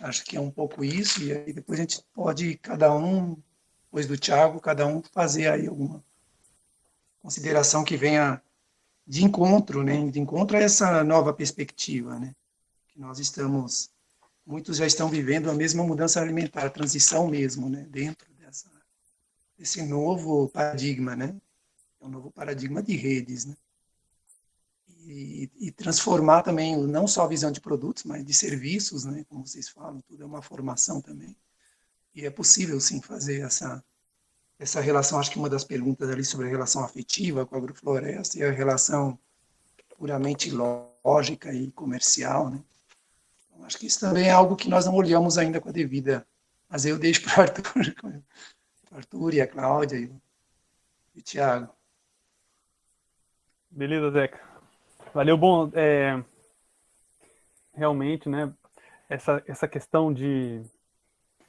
Acho que é um pouco isso, e aí depois a gente pode, cada um, depois do Thiago, cada um fazer aí alguma consideração que venha de encontro, né? De encontro a essa nova perspectiva, né? Que nós estamos, muitos já estão vivendo a mesma mudança alimentar, a transição mesmo, né? Dentro desse novo paradigma, né? É um novo paradigma de redes, né? E transformar também não só a visão de produtos, mas de serviços, né? Como vocês falam, tudo é uma formação também. E é possível, sim, fazer essa relação. Acho que uma das perguntas ali sobre a relação afetiva com a agrofloresta e a relação puramente lógica e comercial, né? Então, acho que isso também é algo que nós não olhamos ainda com a devida. Mas eu deixo para o Arthur e a Cláudia e o Tiago. Beleza, Zeca. Valeu, bom, realmente, né, essa questão de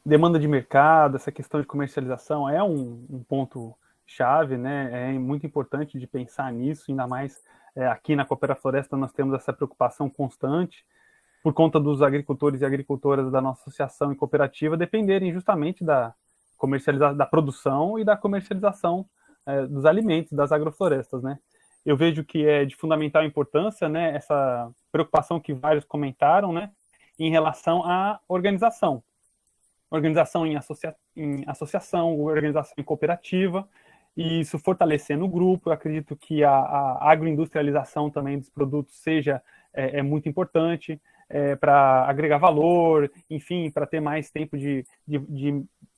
demanda de mercado, essa questão de comercialização é um ponto chave, né, é muito importante de pensar nisso, ainda mais aqui na Coopera Floresta nós temos essa preocupação constante, por conta dos agricultores e agricultoras da nossa associação e cooperativa dependerem justamente da comercialização, da produção e da comercialização dos alimentos, das agroflorestas, né. Eu vejo que é de fundamental importância, né, essa preocupação que vários comentaram, né, em relação à organização em associação, organização em cooperativa, e isso fortalecendo o grupo. Eu acredito que a agroindustrialização também dos produtos seja muito importante para agregar valor, enfim, para ter mais tempo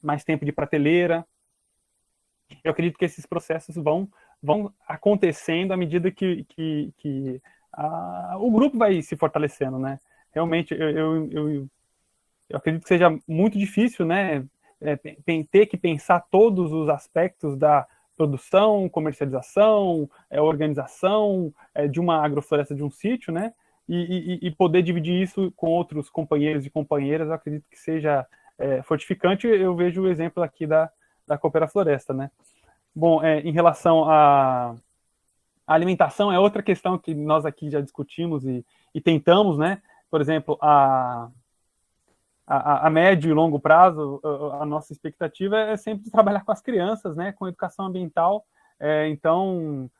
mais tempo de prateleira. Eu acredito que esses processos vão acontecendo à medida que o grupo vai se fortalecendo, né? Realmente, eu acredito que seja muito difícil, né, ter que pensar todos os aspectos da produção, comercialização, organização de uma agrofloresta, de um sítio, né, e poder dividir isso com outros companheiros e companheiras. Eu acredito que seja fortificante. Eu vejo o exemplo aqui da Coopera Floresta, né. Bom, em relação à alimentação, é outra questão que nós aqui já discutimos e tentamos, né, por exemplo, a médio e longo prazo, a nossa expectativa é sempre trabalhar com as crianças, né, com educação ambiental. Então,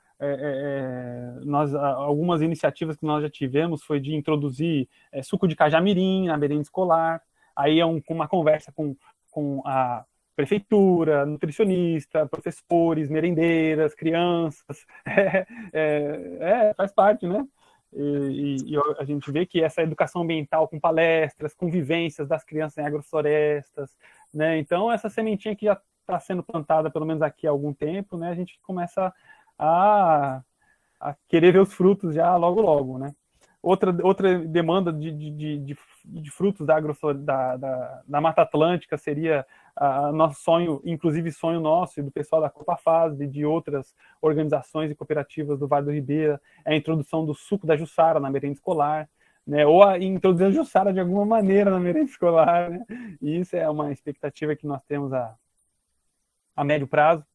algumas iniciativas que nós já tivemos foi de introduzir suco de cajamirim na merenda escolar. Aí é uma conversa com a prefeitura, nutricionista, professores, merendeiras, crianças. Faz parte, né? E a gente vê que essa educação ambiental com palestras, com vivências das crianças em agroflorestas, né? Então, essa sementinha que já está sendo plantada, pelo menos aqui há algum tempo, né? A gente começa a querer ver os frutos já logo, logo, né? Outra demanda de frutos da Mata Atlântica seria nosso sonho, inclusive sonho nosso e do pessoal da Copafaz e de outras organizações e cooperativas do Vale do Ribeira, é a introdução do suco da Jussara na merenda escolar, né? Ou introduzir a Jussara de alguma maneira na merenda escolar, né? E isso é uma expectativa que nós temos a médio prazo.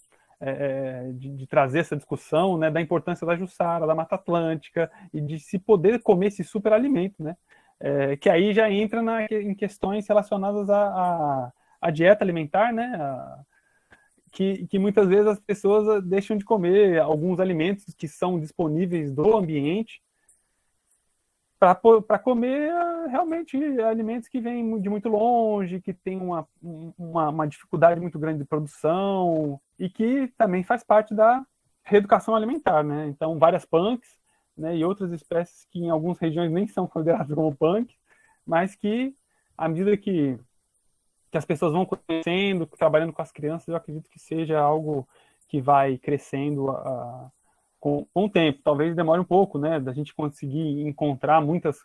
De trazer essa discussão, né, da importância da Jussara, da Mata Atlântica, e de se poder comer esse superalimento, né, que aí já entra em questões relacionadas à dieta alimentar, né, que muitas vezes as pessoas deixam de comer alguns alimentos que são disponíveis do ambiente para comer realmente alimentos que vêm de muito longe, que tem uma dificuldade muito grande de produção e que também faz parte da reeducação alimentar, né? Então, várias punks, né, e outras espécies que em algumas regiões nem são consideradas como punk, mas que, à medida que as pessoas vão conhecendo, trabalhando com as crianças, eu acredito que seja algo que vai crescendo com o tempo. Talvez demore um pouco, né, da gente conseguir encontrar muitas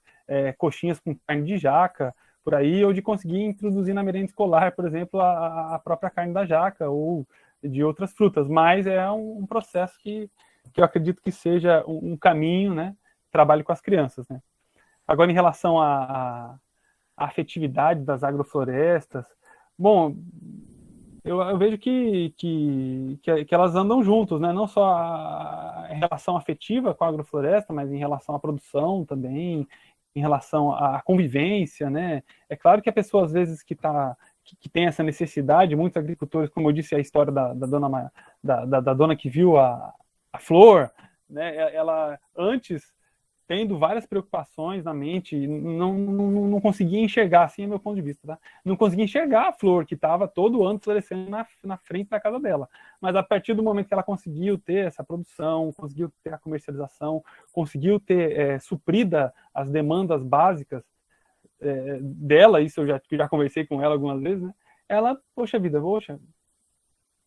coxinhas com carne de jaca por aí, ou de conseguir introduzir na merenda escolar, por exemplo, a própria carne da jaca ou de outras frutas. Mas é um processo que eu acredito que seja um caminho, né, trabalho com as crianças, né. Agora, em relação à afetividade das agroflorestas, bom, eu vejo que elas andam juntos, né? Não só em relação afetiva com a agrofloresta, mas em relação à produção também, em relação à convivência, né? É claro que a pessoa, às vezes, que tem essa necessidade, muitos agricultores, como eu disse, a história da dona que viu a flor, né? Ela, antes, tendo várias preocupações na mente, não conseguia enxergar, assim é meu ponto de vista, tá? Não conseguia enxergar a flor que estava todo ano florescendo na frente da casa dela. Mas a partir do momento que ela conseguiu ter essa produção, conseguiu ter a comercialização, conseguiu ter suprida as demandas básicas dela, isso eu já conversei com ela algumas vezes, né? Ela, poxa,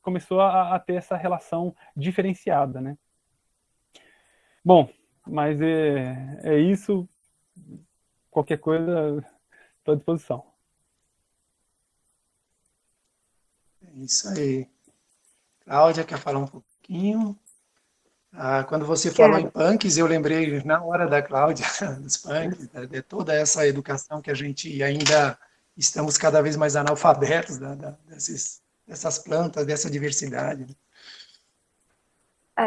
começou a ter essa relação diferenciada, né? Bom, Mas é isso. Qualquer coisa, estou à disposição. É isso aí. Cláudia, quer falar um pouquinho? Quando você falou em Quero. punks, eu lembrei na hora da Cláudia, dos punks, de toda essa educação que a gente ainda estamos cada vez mais analfabetos dessas plantas, dessa diversidade.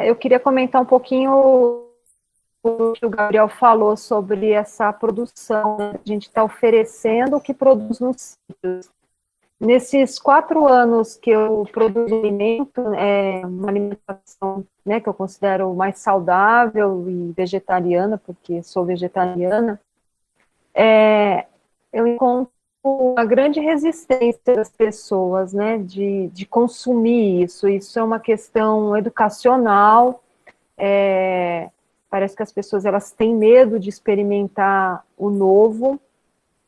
Eu queria comentar um pouquinho o que o Gabriel falou sobre essa produção, né? A gente está oferecendo o que produz nos sítios. Nesses 4 anos que eu produzo alimento, uma alimentação, né, que eu considero mais saudável e vegetariana, porque sou vegetariana, eu encontro uma grande resistência das pessoas, né, de consumir isso. Isso é uma questão educacional. Parece que as pessoas elas têm medo de experimentar o novo.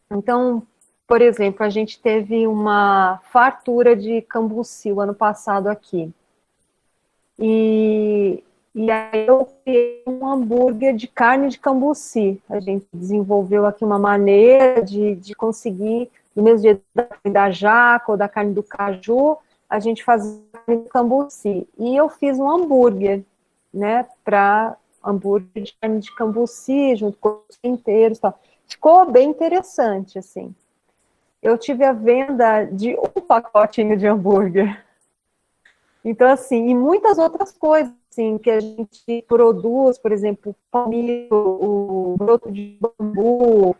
Então, por exemplo, a gente teve uma fartura de cambuci o ano passado aqui. E aí eu criei um hambúrguer de carne de cambuci. A gente desenvolveu aqui uma maneira de conseguir, no mesmo dia da jaca ou da carne do caju, a gente fazer carne de cambuci. E eu fiz um hambúrguer, né, para hambúrguer de carne de cambuci, junto com os temperos e tal. Ficou bem interessante, assim. Eu tive a venda de um pacotinho de hambúrguer. Então, assim, e muitas outras coisas, assim, que a gente produz, por exemplo, palmito, o broto de bambu.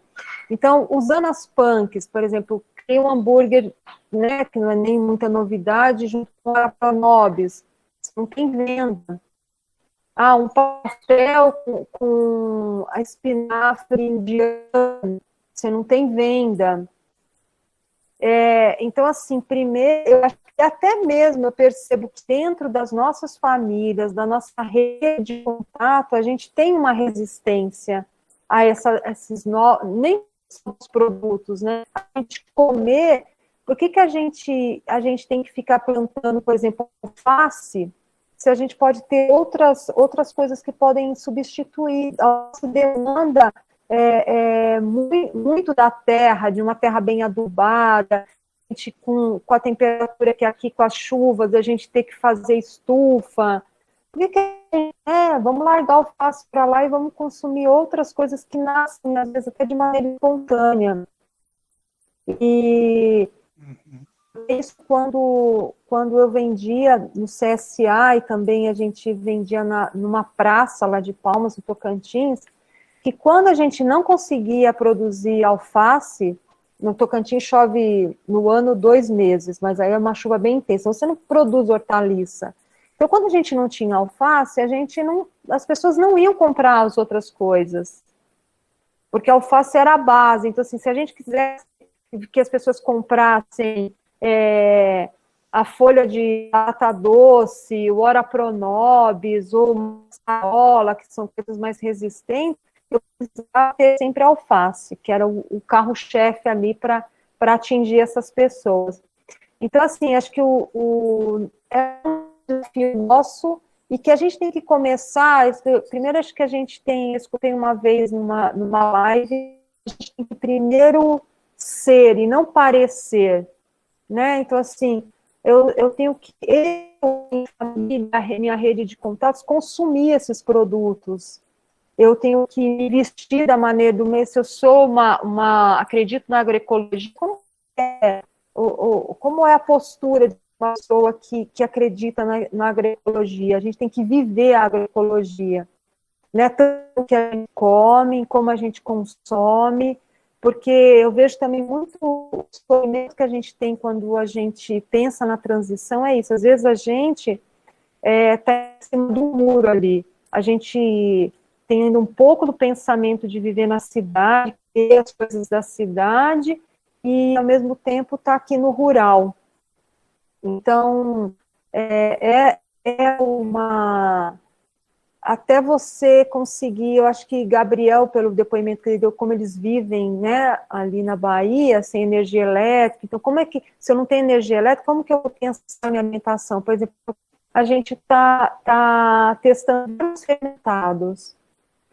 Então, usando as punks, por exemplo, criei um hambúrguer, né, que não é nem muita novidade, junto com a Pronobis. Não tem venda. Um pastel com a espinafre indiana, você não tem venda. Então, assim, primeiro, eu acho que até mesmo eu percebo que dentro das nossas famílias, da nossa rede de contato, a gente tem uma resistência a esses nem os produtos, né? A gente comer, por que a gente tem que ficar plantando, por exemplo, alface, se a gente pode ter outras coisas que podem substituir? A nossa demanda muito da terra, de uma terra bem adubada, a gente, com a temperatura que é aqui, com as chuvas, a gente ter que fazer estufa. Por que vamos largar o alface para lá e vamos consumir outras coisas que nascem, às vezes, até de maneira espontânea. E isso quando eu vendia no CSA, e também a gente vendia numa praça lá de Palmas, no Tocantins, que quando a gente não conseguia produzir alface, no Tocantins chove no ano 2 meses, mas aí é uma chuva bem intensa, você não produz hortaliça. Então, quando a gente não tinha alface, as pessoas não iam comprar as outras coisas, porque a alface era a base. Então, assim, se a gente quisesse que as pessoas comprassem a folha de batata doce, o Ora Pronobis, ou massaola, que são coisas mais resistentes, eu precisava ter sempre alface, que era o carro-chefe ali para atingir essas pessoas. Então, assim, acho que é um desafio nosso e que a gente tem que começar. Primeiro, acho que escutei uma vez numa live, a gente tem que primeiro ser e não parecer, né? Então, assim, eu tenho que, minha família, minha rede de contatos, consumir esses produtos. Eu tenho que me vestir da maneira do mês. Se eu sou acredito na agroecologia, como é a postura de uma pessoa que acredita na agroecologia? A gente tem que viver a agroecologia, né? Tanto que a gente come, como a gente consome, porque eu vejo também muito o sofrimento que a gente tem quando a gente pensa na transição, é isso. Às vezes a gente está em cima do muro ali, a gente tem ainda um pouco do pensamento de viver na cidade, ter as coisas da cidade, e ao mesmo tempo está aqui no rural. Então, até você conseguir, eu acho que Gabriel, pelo depoimento que ele deu, como eles vivem, né, ali na Bahia, sem energia elétrica, então como é que, se eu não tenho energia elétrica, como que eu vou pensar na minha alimentação? Por exemplo, a gente está testando fermentados,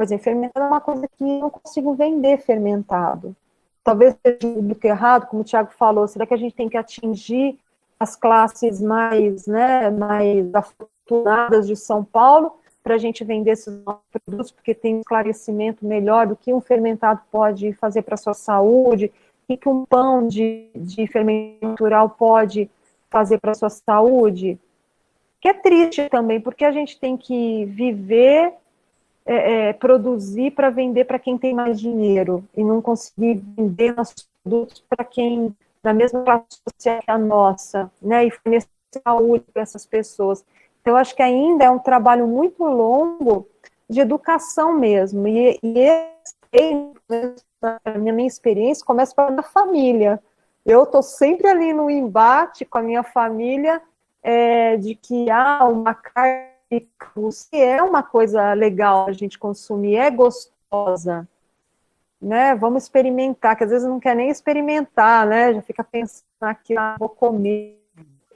Por exemplo, fermentado é uma coisa que eu não consigo vender fermentado. Talvez seja um público errado, como o Thiago falou, será que a gente tem que atingir as classes mais, né, mais afortunadas de São Paulo para a gente vender esses novos produtos, porque tem um esclarecimento melhor do que um fermentado pode fazer para a sua saúde, o que um pão de fermento natural pode fazer para a sua saúde, que é triste também, porque a gente tem que viver, produzir para vender para quem tem mais dinheiro, e não conseguir vender nossos produtos para quem, da mesma classe social que a nossa, né, e fornecer saúde para essas pessoas. Então, eu acho que ainda é um trabalho muito longo de educação mesmo, e a minha experiência começa pela família. Eu estou sempre ali no embate com a minha família, de que uma carne se é uma coisa legal a gente consumir, é gostosa, né? Vamos experimentar, que às vezes não quer nem experimentar, né? Já fica pensando aqui, vou comer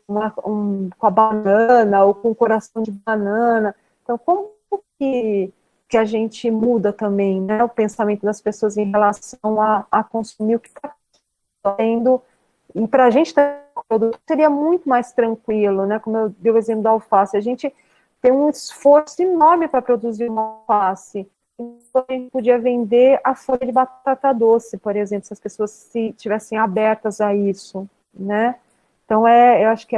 com a banana ou com o coração de banana. Então, como que a gente muda também, né? O pensamento das pessoas em relação a consumir o que está tendo. E para a gente ter um produto seria muito mais tranquilo, né? Como eu dei o exemplo da alface, a gente tem um esforço enorme para produzir uma alface. Então, a gente podia vender a folha de batata doce, por exemplo, se as pessoas se tivessem abertas a isso, né? Então, eu acho que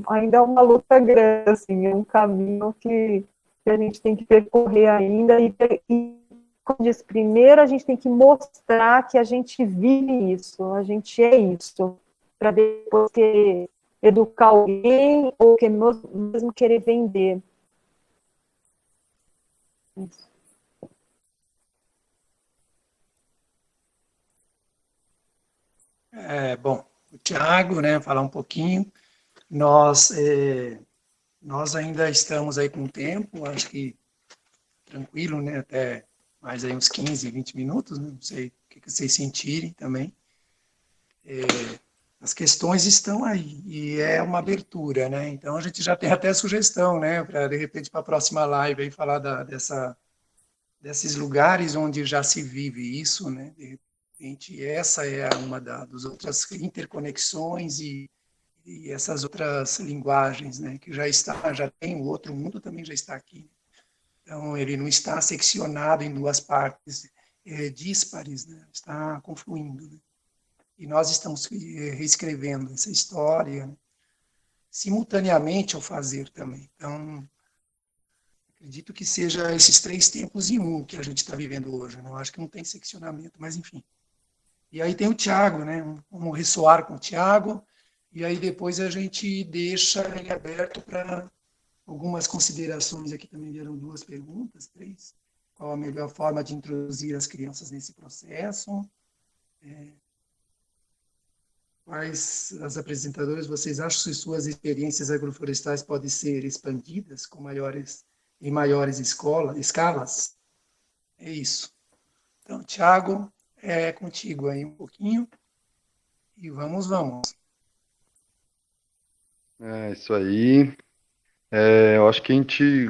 ainda é uma luta grande, assim, é um caminho que a gente tem que percorrer ainda. E como disse, primeiro a gente tem que mostrar que a gente vive isso, a gente é isso, para depois educar alguém ou mesmo querer vender. Isso. Bom, o Thiago, né, falar um pouquinho. Nós ainda estamos aí com tempo, acho que tranquilo, né, até mais aí uns 15, 20 minutos, né, não sei o que vocês sentirem também. As questões estão aí, e é uma abertura, né, então a gente já tem até sugestão, né, para de repente para a próxima live aí falar desses lugares onde já se vive isso, né, de repente essa é uma das outras interconexões e essas outras linguagens, né, que já tem, o outro mundo também já está aqui. Então, ele não está seccionado em duas partes díspares, né, está confluindo. Né? E nós estamos reescrevendo essa história, né, simultaneamente ao fazer também. Então, acredito que seja esses três tempos em um que a gente está vivendo hoje. Não acho que não tem seccionamento, mas enfim. E aí tem o Tiago, né? Vamos ressoar com o Tiago, e aí depois a gente deixa ele aberto para algumas considerações. Aqui também vieram duas perguntas, três. Qual a melhor forma de introduzir as crianças nesse processo? Quais as apresentadoras vocês acham que suas experiências agroflorestais podem ser expandidas em maiores escalas? É isso. Então, Tiago, é contigo aí um pouquinho. E vamos. É isso aí. Eu acho que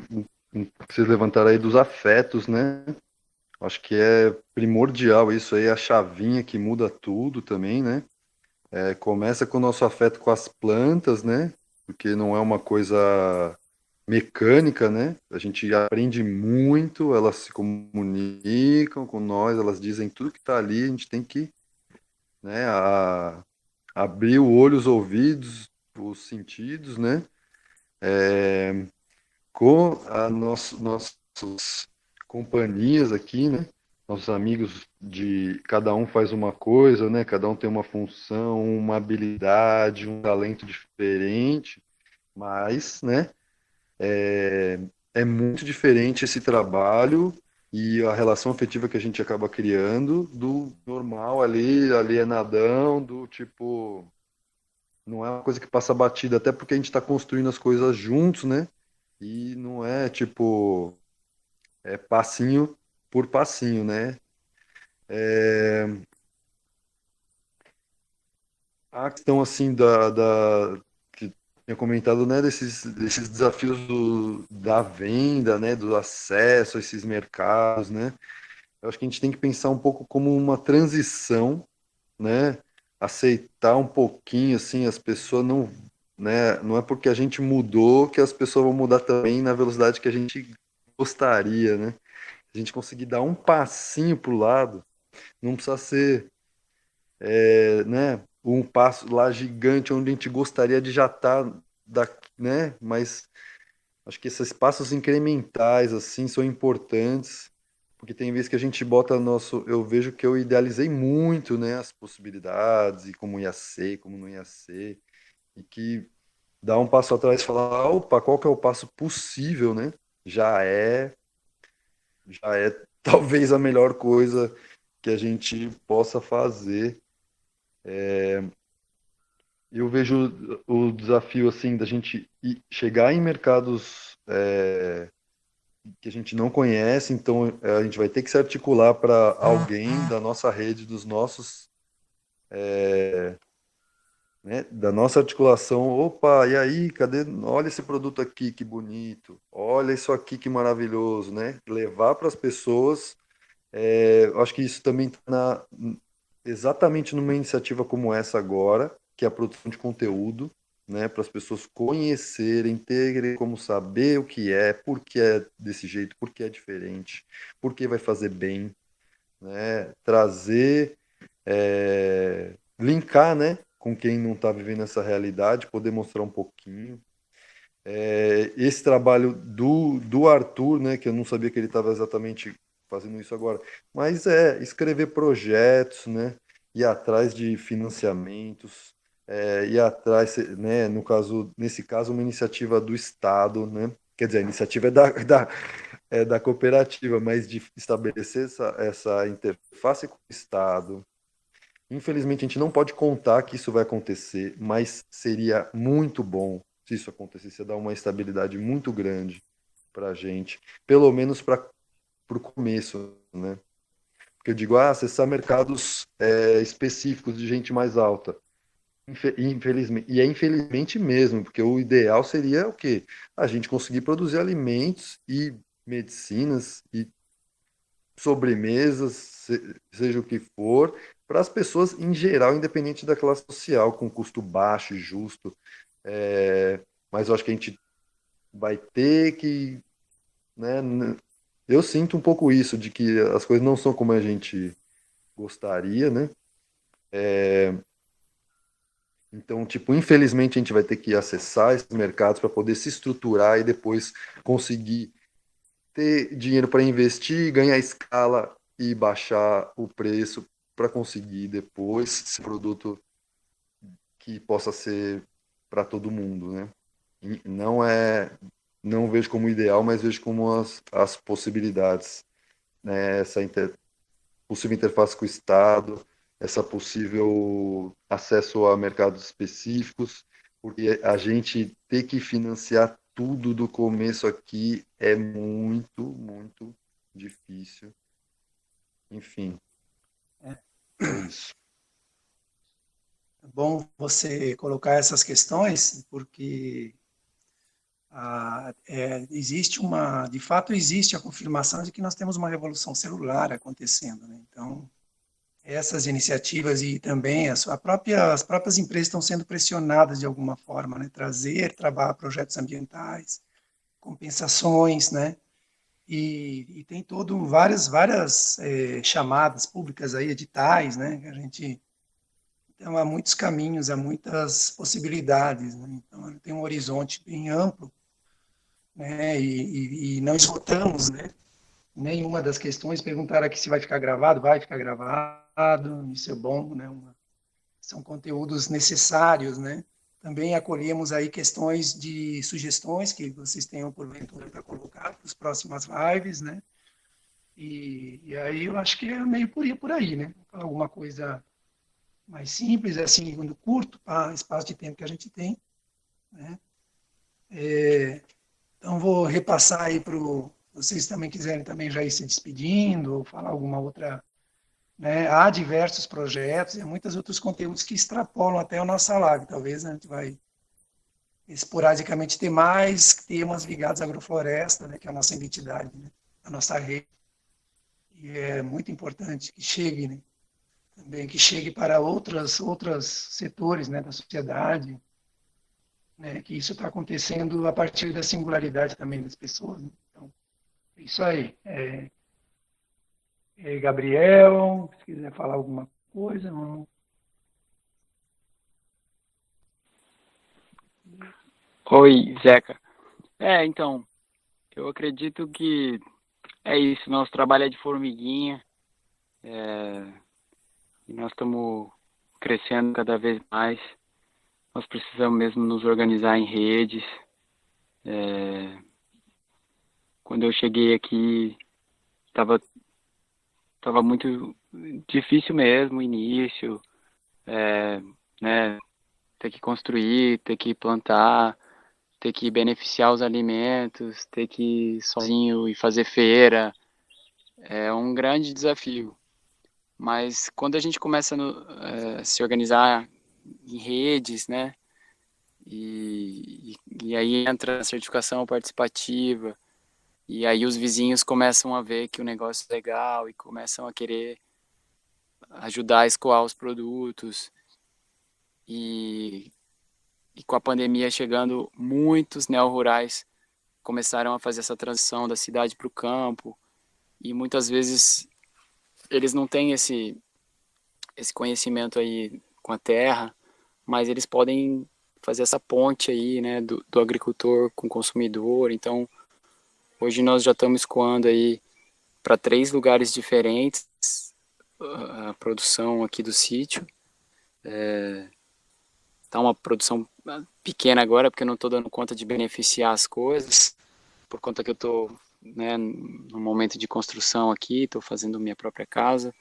vocês levantaram aí dos afetos, né? Acho que é primordial isso aí, a chavinha que muda tudo também, né? Começa com o nosso afeto com as plantas, né? Porque não é uma coisa mecânica, né? A gente aprende muito, elas se comunicam com nós, elas dizem tudo que está ali, a gente tem que, né, abrir o olho, os ouvidos, os sentidos, né? Com nossas companhias aqui, né? Nossos amigos de cada um faz uma coisa, né? Cada um tem uma função, uma habilidade, um talento diferente, mas, né? É muito diferente esse trabalho e a relação afetiva que a gente acaba criando do normal ali, alienadão, do tipo, não é uma coisa que passa batida, até porque a gente está construindo as coisas juntos, né? E não é tipo, passinho por passinho, né? A questão assim que tinha comentado, né, desses desafios da venda, né, do acesso a esses mercados, né? Eu acho que a gente tem que pensar um pouco como uma transição, né? Aceitar um pouquinho, assim, as pessoas não, né? Não é porque a gente mudou que as pessoas vão mudar também na velocidade que a gente gostaria, né? A gente conseguir dar um passinho para o lado, não precisa ser, né? Um passo lá gigante onde a gente gostaria de já estar, né? Mas acho que esses passos incrementais, assim, são importantes, porque tem vezes que a gente bota nosso. Eu vejo que eu idealizei muito, né, as possibilidades e como ia ser, como não ia ser, e que dar um passo atrás e falar, opa, qual que é o passo possível, né? Já é talvez a melhor coisa que a gente possa fazer. Eu vejo o desafio, assim, da gente chegar em mercados que a gente não conhece, então a gente vai ter que se articular para alguém da nossa rede, dos nossos, né, da nossa articulação. Opa, e aí, cadê? Olha esse produto aqui, que bonito. Olha isso aqui, que maravilhoso, né? Levar para as pessoas. Eu acho que isso também está exatamente numa iniciativa como essa agora, que é a produção de conteúdo, né, para as pessoas conhecerem, terem como saber o que é, por que é desse jeito, por que é diferente, por que vai fazer bem, né, trazer, linkar, né, com quem não está vivendo essa realidade, poder mostrar um pouquinho. Esse trabalho do Arthur, né, que eu não sabia que ele estava exatamente fazendo isso agora, mas escrever projetos, né, ir atrás de financiamentos, ir atrás, né, nesse caso, uma iniciativa do Estado, né, quer dizer, a iniciativa é da cooperativa, mas de estabelecer essa interface com o Estado. Infelizmente, a gente não pode contar que isso vai acontecer, mas seria muito bom se isso acontecesse, ia dar uma estabilidade muito grande para a gente, pelo menos para o começo, né? Porque eu digo, acessar mercados específicos de gente mais alta. Infelizmente, e é infelizmente mesmo, porque o ideal seria o quê? A gente conseguir produzir alimentos e medicinas e sobremesas, seja o que for, para as pessoas em geral, independente da classe social, com custo baixo e justo. Mas eu acho que a gente vai ter que, né? Eu sinto um pouco isso, de que as coisas não são como a gente gostaria, né? Então, tipo, infelizmente a gente vai ter que acessar esses mercados para poder se estruturar e depois conseguir ter dinheiro para investir, ganhar escala e baixar o preço para conseguir depois esse produto que possa ser para todo mundo, né? E não vejo como ideal, mas vejo como as possibilidades, né? Essa possível interface com o Estado, essa possível acesso a mercados específicos, porque a gente ter que financiar tudo do começo aqui é muito, muito difícil. Enfim, É é isso. bom você colocar essas questões, porque de fato existe a confirmação de que nós temos uma revolução celular acontecendo, né? Então, essas iniciativas e também as próprias empresas estão sendo pressionadas de alguma forma, né? Trabalhar projetos ambientais, compensações, né? E tem várias chamadas públicas aí, editais, né? Que a gente então há muitos caminhos, há muitas possibilidades, né? Então tem um horizonte bem amplo, né? E não esgotamos, né? Nenhuma das questões. Perguntaram aqui se vai ficar gravado, isso é bom, né? São conteúdos necessários, né? Também acolhemos aí questões de sugestões que vocês tenham porventura para colocar para as próximas lives, né? E aí eu acho que é meio por aí, né? Alguma coisa mais simples, assim, no curto espaço de tempo que a gente tem, né? Então vou repassar aí para vocês também quiserem também já ir se despedindo ou falar alguma outra, né? Há diversos projetos e há muitos outros conteúdos que extrapolam até a nossa live, talvez, né? A gente vai esporadicamente ter mais temas ligados à agrofloresta, né, que é a nossa identidade, né, a nossa rede. E é muito importante que chegue, né, também que chegue para outros setores, né, da sociedade, né, que isso está acontecendo a partir da singularidade também das pessoas. Né? Então, é isso aí. Gabriel, se quiser falar alguma coisa, não. Oi, Zeca. Então, eu acredito que é isso. Nosso trabalho é de formiguinha, e nós estamos crescendo cada vez mais. Nós precisamos mesmo nos organizar em redes. Quando eu cheguei aqui, tava muito difícil mesmo o início, né? Ter que construir, ter que plantar, ter que beneficiar os alimentos, ter que ir sozinho e fazer feira. É um grande desafio. Mas quando a gente começa a se organizar em redes, né? E aí entra a certificação participativa, e aí os vizinhos começam a ver que o negócio é legal e começam a querer ajudar a escoar os produtos. E com a pandemia chegando, muitos neo-rurais começaram a fazer essa transição da cidade para o campo, e muitas vezes eles não têm esse conhecimento aí com a terra, mas eles podem fazer essa ponte aí, né, do agricultor com o consumidor. Então, hoje nós já estamos escoando aí para 3 lugares diferentes a produção aqui do sítio. Tá uma produção pequena agora, porque eu não estou dando conta de beneficiar as coisas, por conta que eu estou, né, no momento de construção aqui, estou fazendo minha própria casa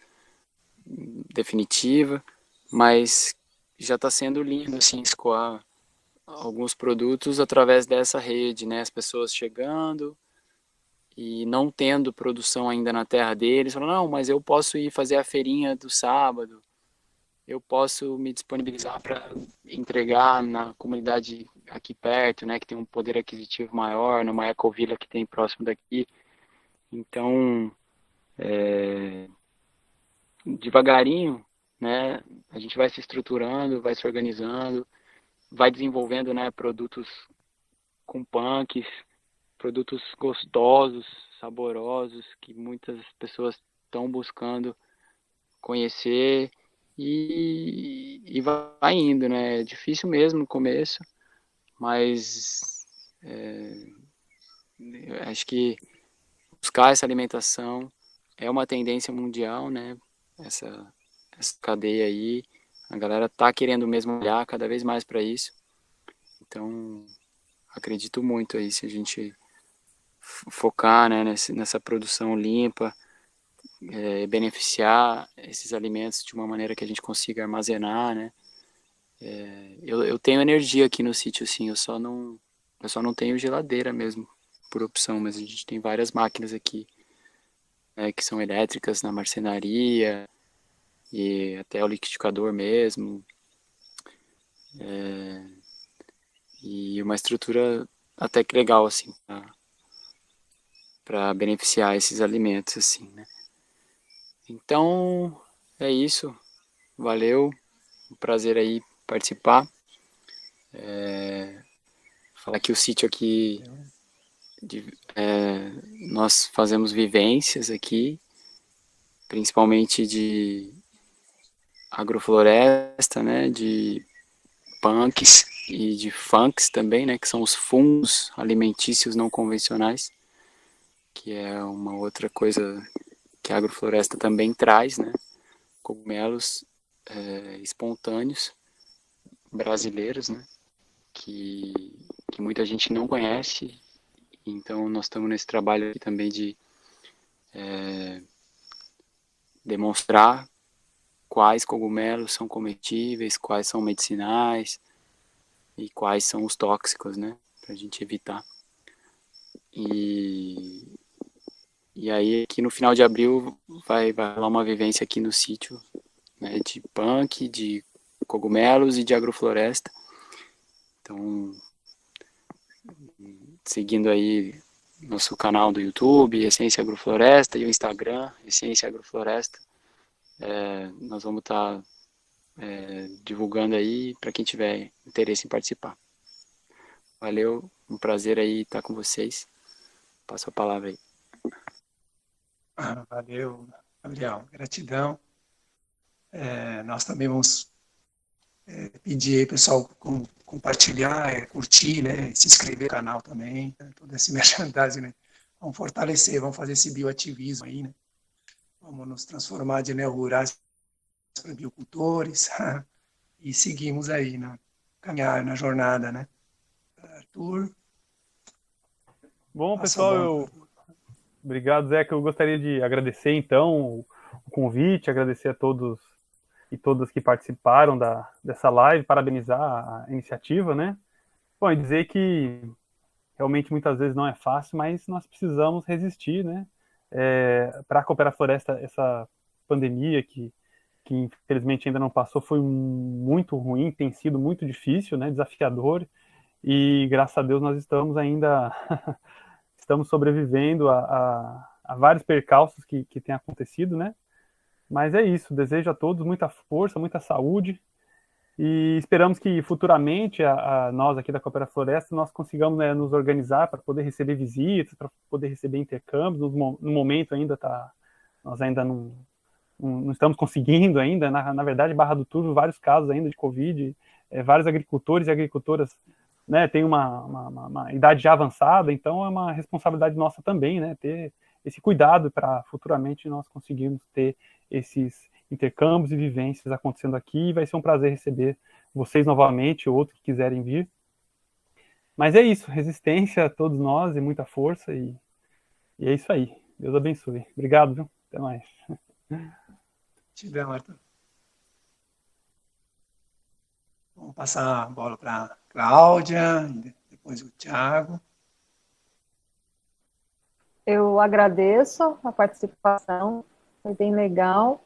definitiva, mas já está sendo lindo assim escoar alguns produtos através dessa rede, né? As pessoas chegando e não tendo produção ainda na terra deles, falando, não, mas eu posso ir fazer a feirinha do sábado, eu posso me disponibilizar para entregar na comunidade aqui perto, né, que tem um poder aquisitivo maior, numa ecovila que tem próximo daqui. Então, devagarinho, né, a gente vai se estruturando, vai se organizando, vai desenvolvendo, né, produtos com punks, produtos gostosos, saborosos, que muitas pessoas estão buscando conhecer, e vai indo, né? É difícil mesmo no começo, mas acho que buscar essa alimentação é uma tendência mundial, né? Essa cadeia aí, a galera tá querendo mesmo olhar cada vez mais para isso. Então, acredito muito aí se a gente focar, né, nessa produção limpa, beneficiar esses alimentos de uma maneira que a gente consiga armazenar, né? Eu tenho energia aqui no sítio, assim, eu só não tenho geladeira mesmo, por opção, mas a gente tem várias máquinas aqui, que são elétricas na marcenaria, e até o liquidificador mesmo, e uma estrutura até que legal, assim, para beneficiar esses alimentos, assim, né? Então, é isso. Valeu. Um prazer aí participar. Falar que o sítio aqui, nós fazemos vivências aqui, principalmente de agrofloresta, né, de punks e de funks também, né, que são os fungos alimentícios não convencionais, que é uma outra coisa que a agrofloresta também traz, né, cogumelos espontâneos brasileiros, né, que muita gente não conhece. Então nós estamos nesse trabalho aqui também de demonstrar quais cogumelos são comestíveis, quais são medicinais e quais são os tóxicos, né, para a gente evitar. E aí aqui no final de abril vai rolar uma vivência aqui no sítio, né, de punk, de cogumelos e de agrofloresta. Então seguindo aí nosso canal do YouTube, Essência Agrofloresta, e o Instagram, Essência Agrofloresta. Nós vamos estar divulgando aí para quem tiver interesse em participar. Valeu, um prazer aí estar com vocês. Passo a palavra aí. Valeu, Gabriel, gratidão. Nós também vamos pedir aí, pessoal, compartilhar, curtir, né, se inscrever no canal também, né, todo esse merchandising, né? Vamos fortalecer, vamos fazer esse bioativismo aí, né? Vamos nos transformar de neorrurais para biocultores e seguimos aí na caminhada, na jornada, né? Arthur. Bom, pessoal, obrigado, Zeca. Eu gostaria de agradecer, então, o convite, agradecer a todos e todas que participaram dessa live, parabenizar a iniciativa, né? Bom, e dizer que realmente muitas vezes não é fácil, mas nós precisamos resistir, né? Para a Coopera Floresta, essa pandemia que infelizmente ainda não passou, foi muito ruim, tem sido muito difícil, né? Desafiador, e graças a Deus nós estamos ainda estamos sobrevivendo a vários percalços que têm acontecido, né? Mas é isso, desejo a todos muita força, muita saúde, e esperamos que futuramente nós aqui da Coopera Floresta nós consigamos, né, nos organizar para poder receber visitas, para poder receber intercâmbios. No momento ainda nós ainda não estamos conseguindo ainda, na verdade, Barra do Turvo, vários casos ainda de Covid, vários agricultores e agricultoras, né, têm uma idade já avançada, então é uma responsabilidade nossa também, né, ter esse cuidado para futuramente nós conseguirmos ter esses intercâmbios e vivências acontecendo aqui, e vai ser um prazer receber vocês novamente, outros que quiserem vir. Mas é isso, resistência a todos nós e muita força, e é isso aí. Deus abençoe. Obrigado, viu? Até mais. Te dá, Arthur. Vamos passar a bola para a Cláudia, depois o Thiago. Eu agradeço a participação, foi bem legal.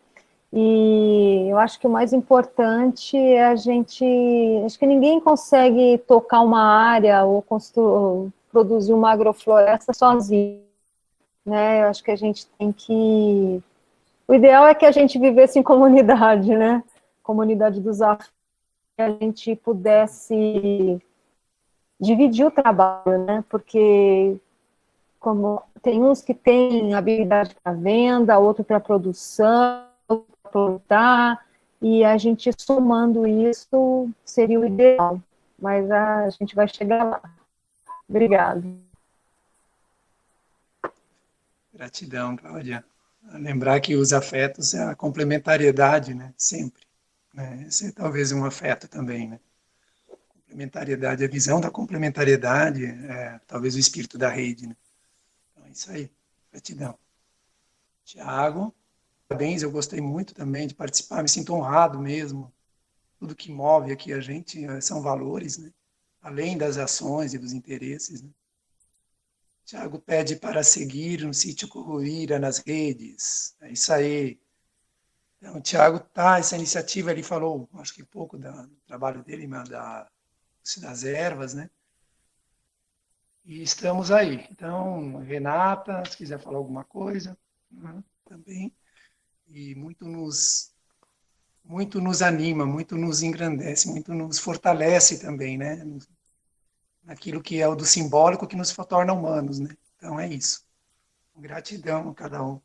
E eu acho que o mais importante é acho que ninguém consegue tocar uma área ou produzir uma agrofloresta sozinho, né? Eu acho que a gente tem que... O ideal é que a gente vivesse em comunidade, né? Comunidade dos aflitos, que a gente pudesse dividir o trabalho, né? Porque como tem uns que têm habilidade para venda, outro para produção, outro para plantar, e a gente somando isso seria o ideal, mas a gente vai chegar lá. Obrigada. Gratidão, Cláudia. Lembrar que os afetos é a complementariedade, né? Sempre. Né? Esse é talvez um afeto também, né? Complementariedade, a visão da complementariedade, talvez o espírito da rede, né? Então é isso aí. Gratidão. Tiago, parabéns, eu gostei muito também de participar, me sinto honrado mesmo. Tudo que move aqui a gente são valores, né? Além das ações e dos interesses, né? Tiago pede para seguir no sítio Corruíra nas redes. É isso aí. Então, o Tiago essa iniciativa, ele falou, acho que pouco do trabalho dele, das ervas, né? E estamos aí. Então, Renata, se quiser falar alguma coisa, né, também. E muito nos anima, muito nos engrandece, muito nos fortalece também, né? Naquilo que é o do simbólico que nos torna humanos, né? Então é isso. Gratidão a cada um.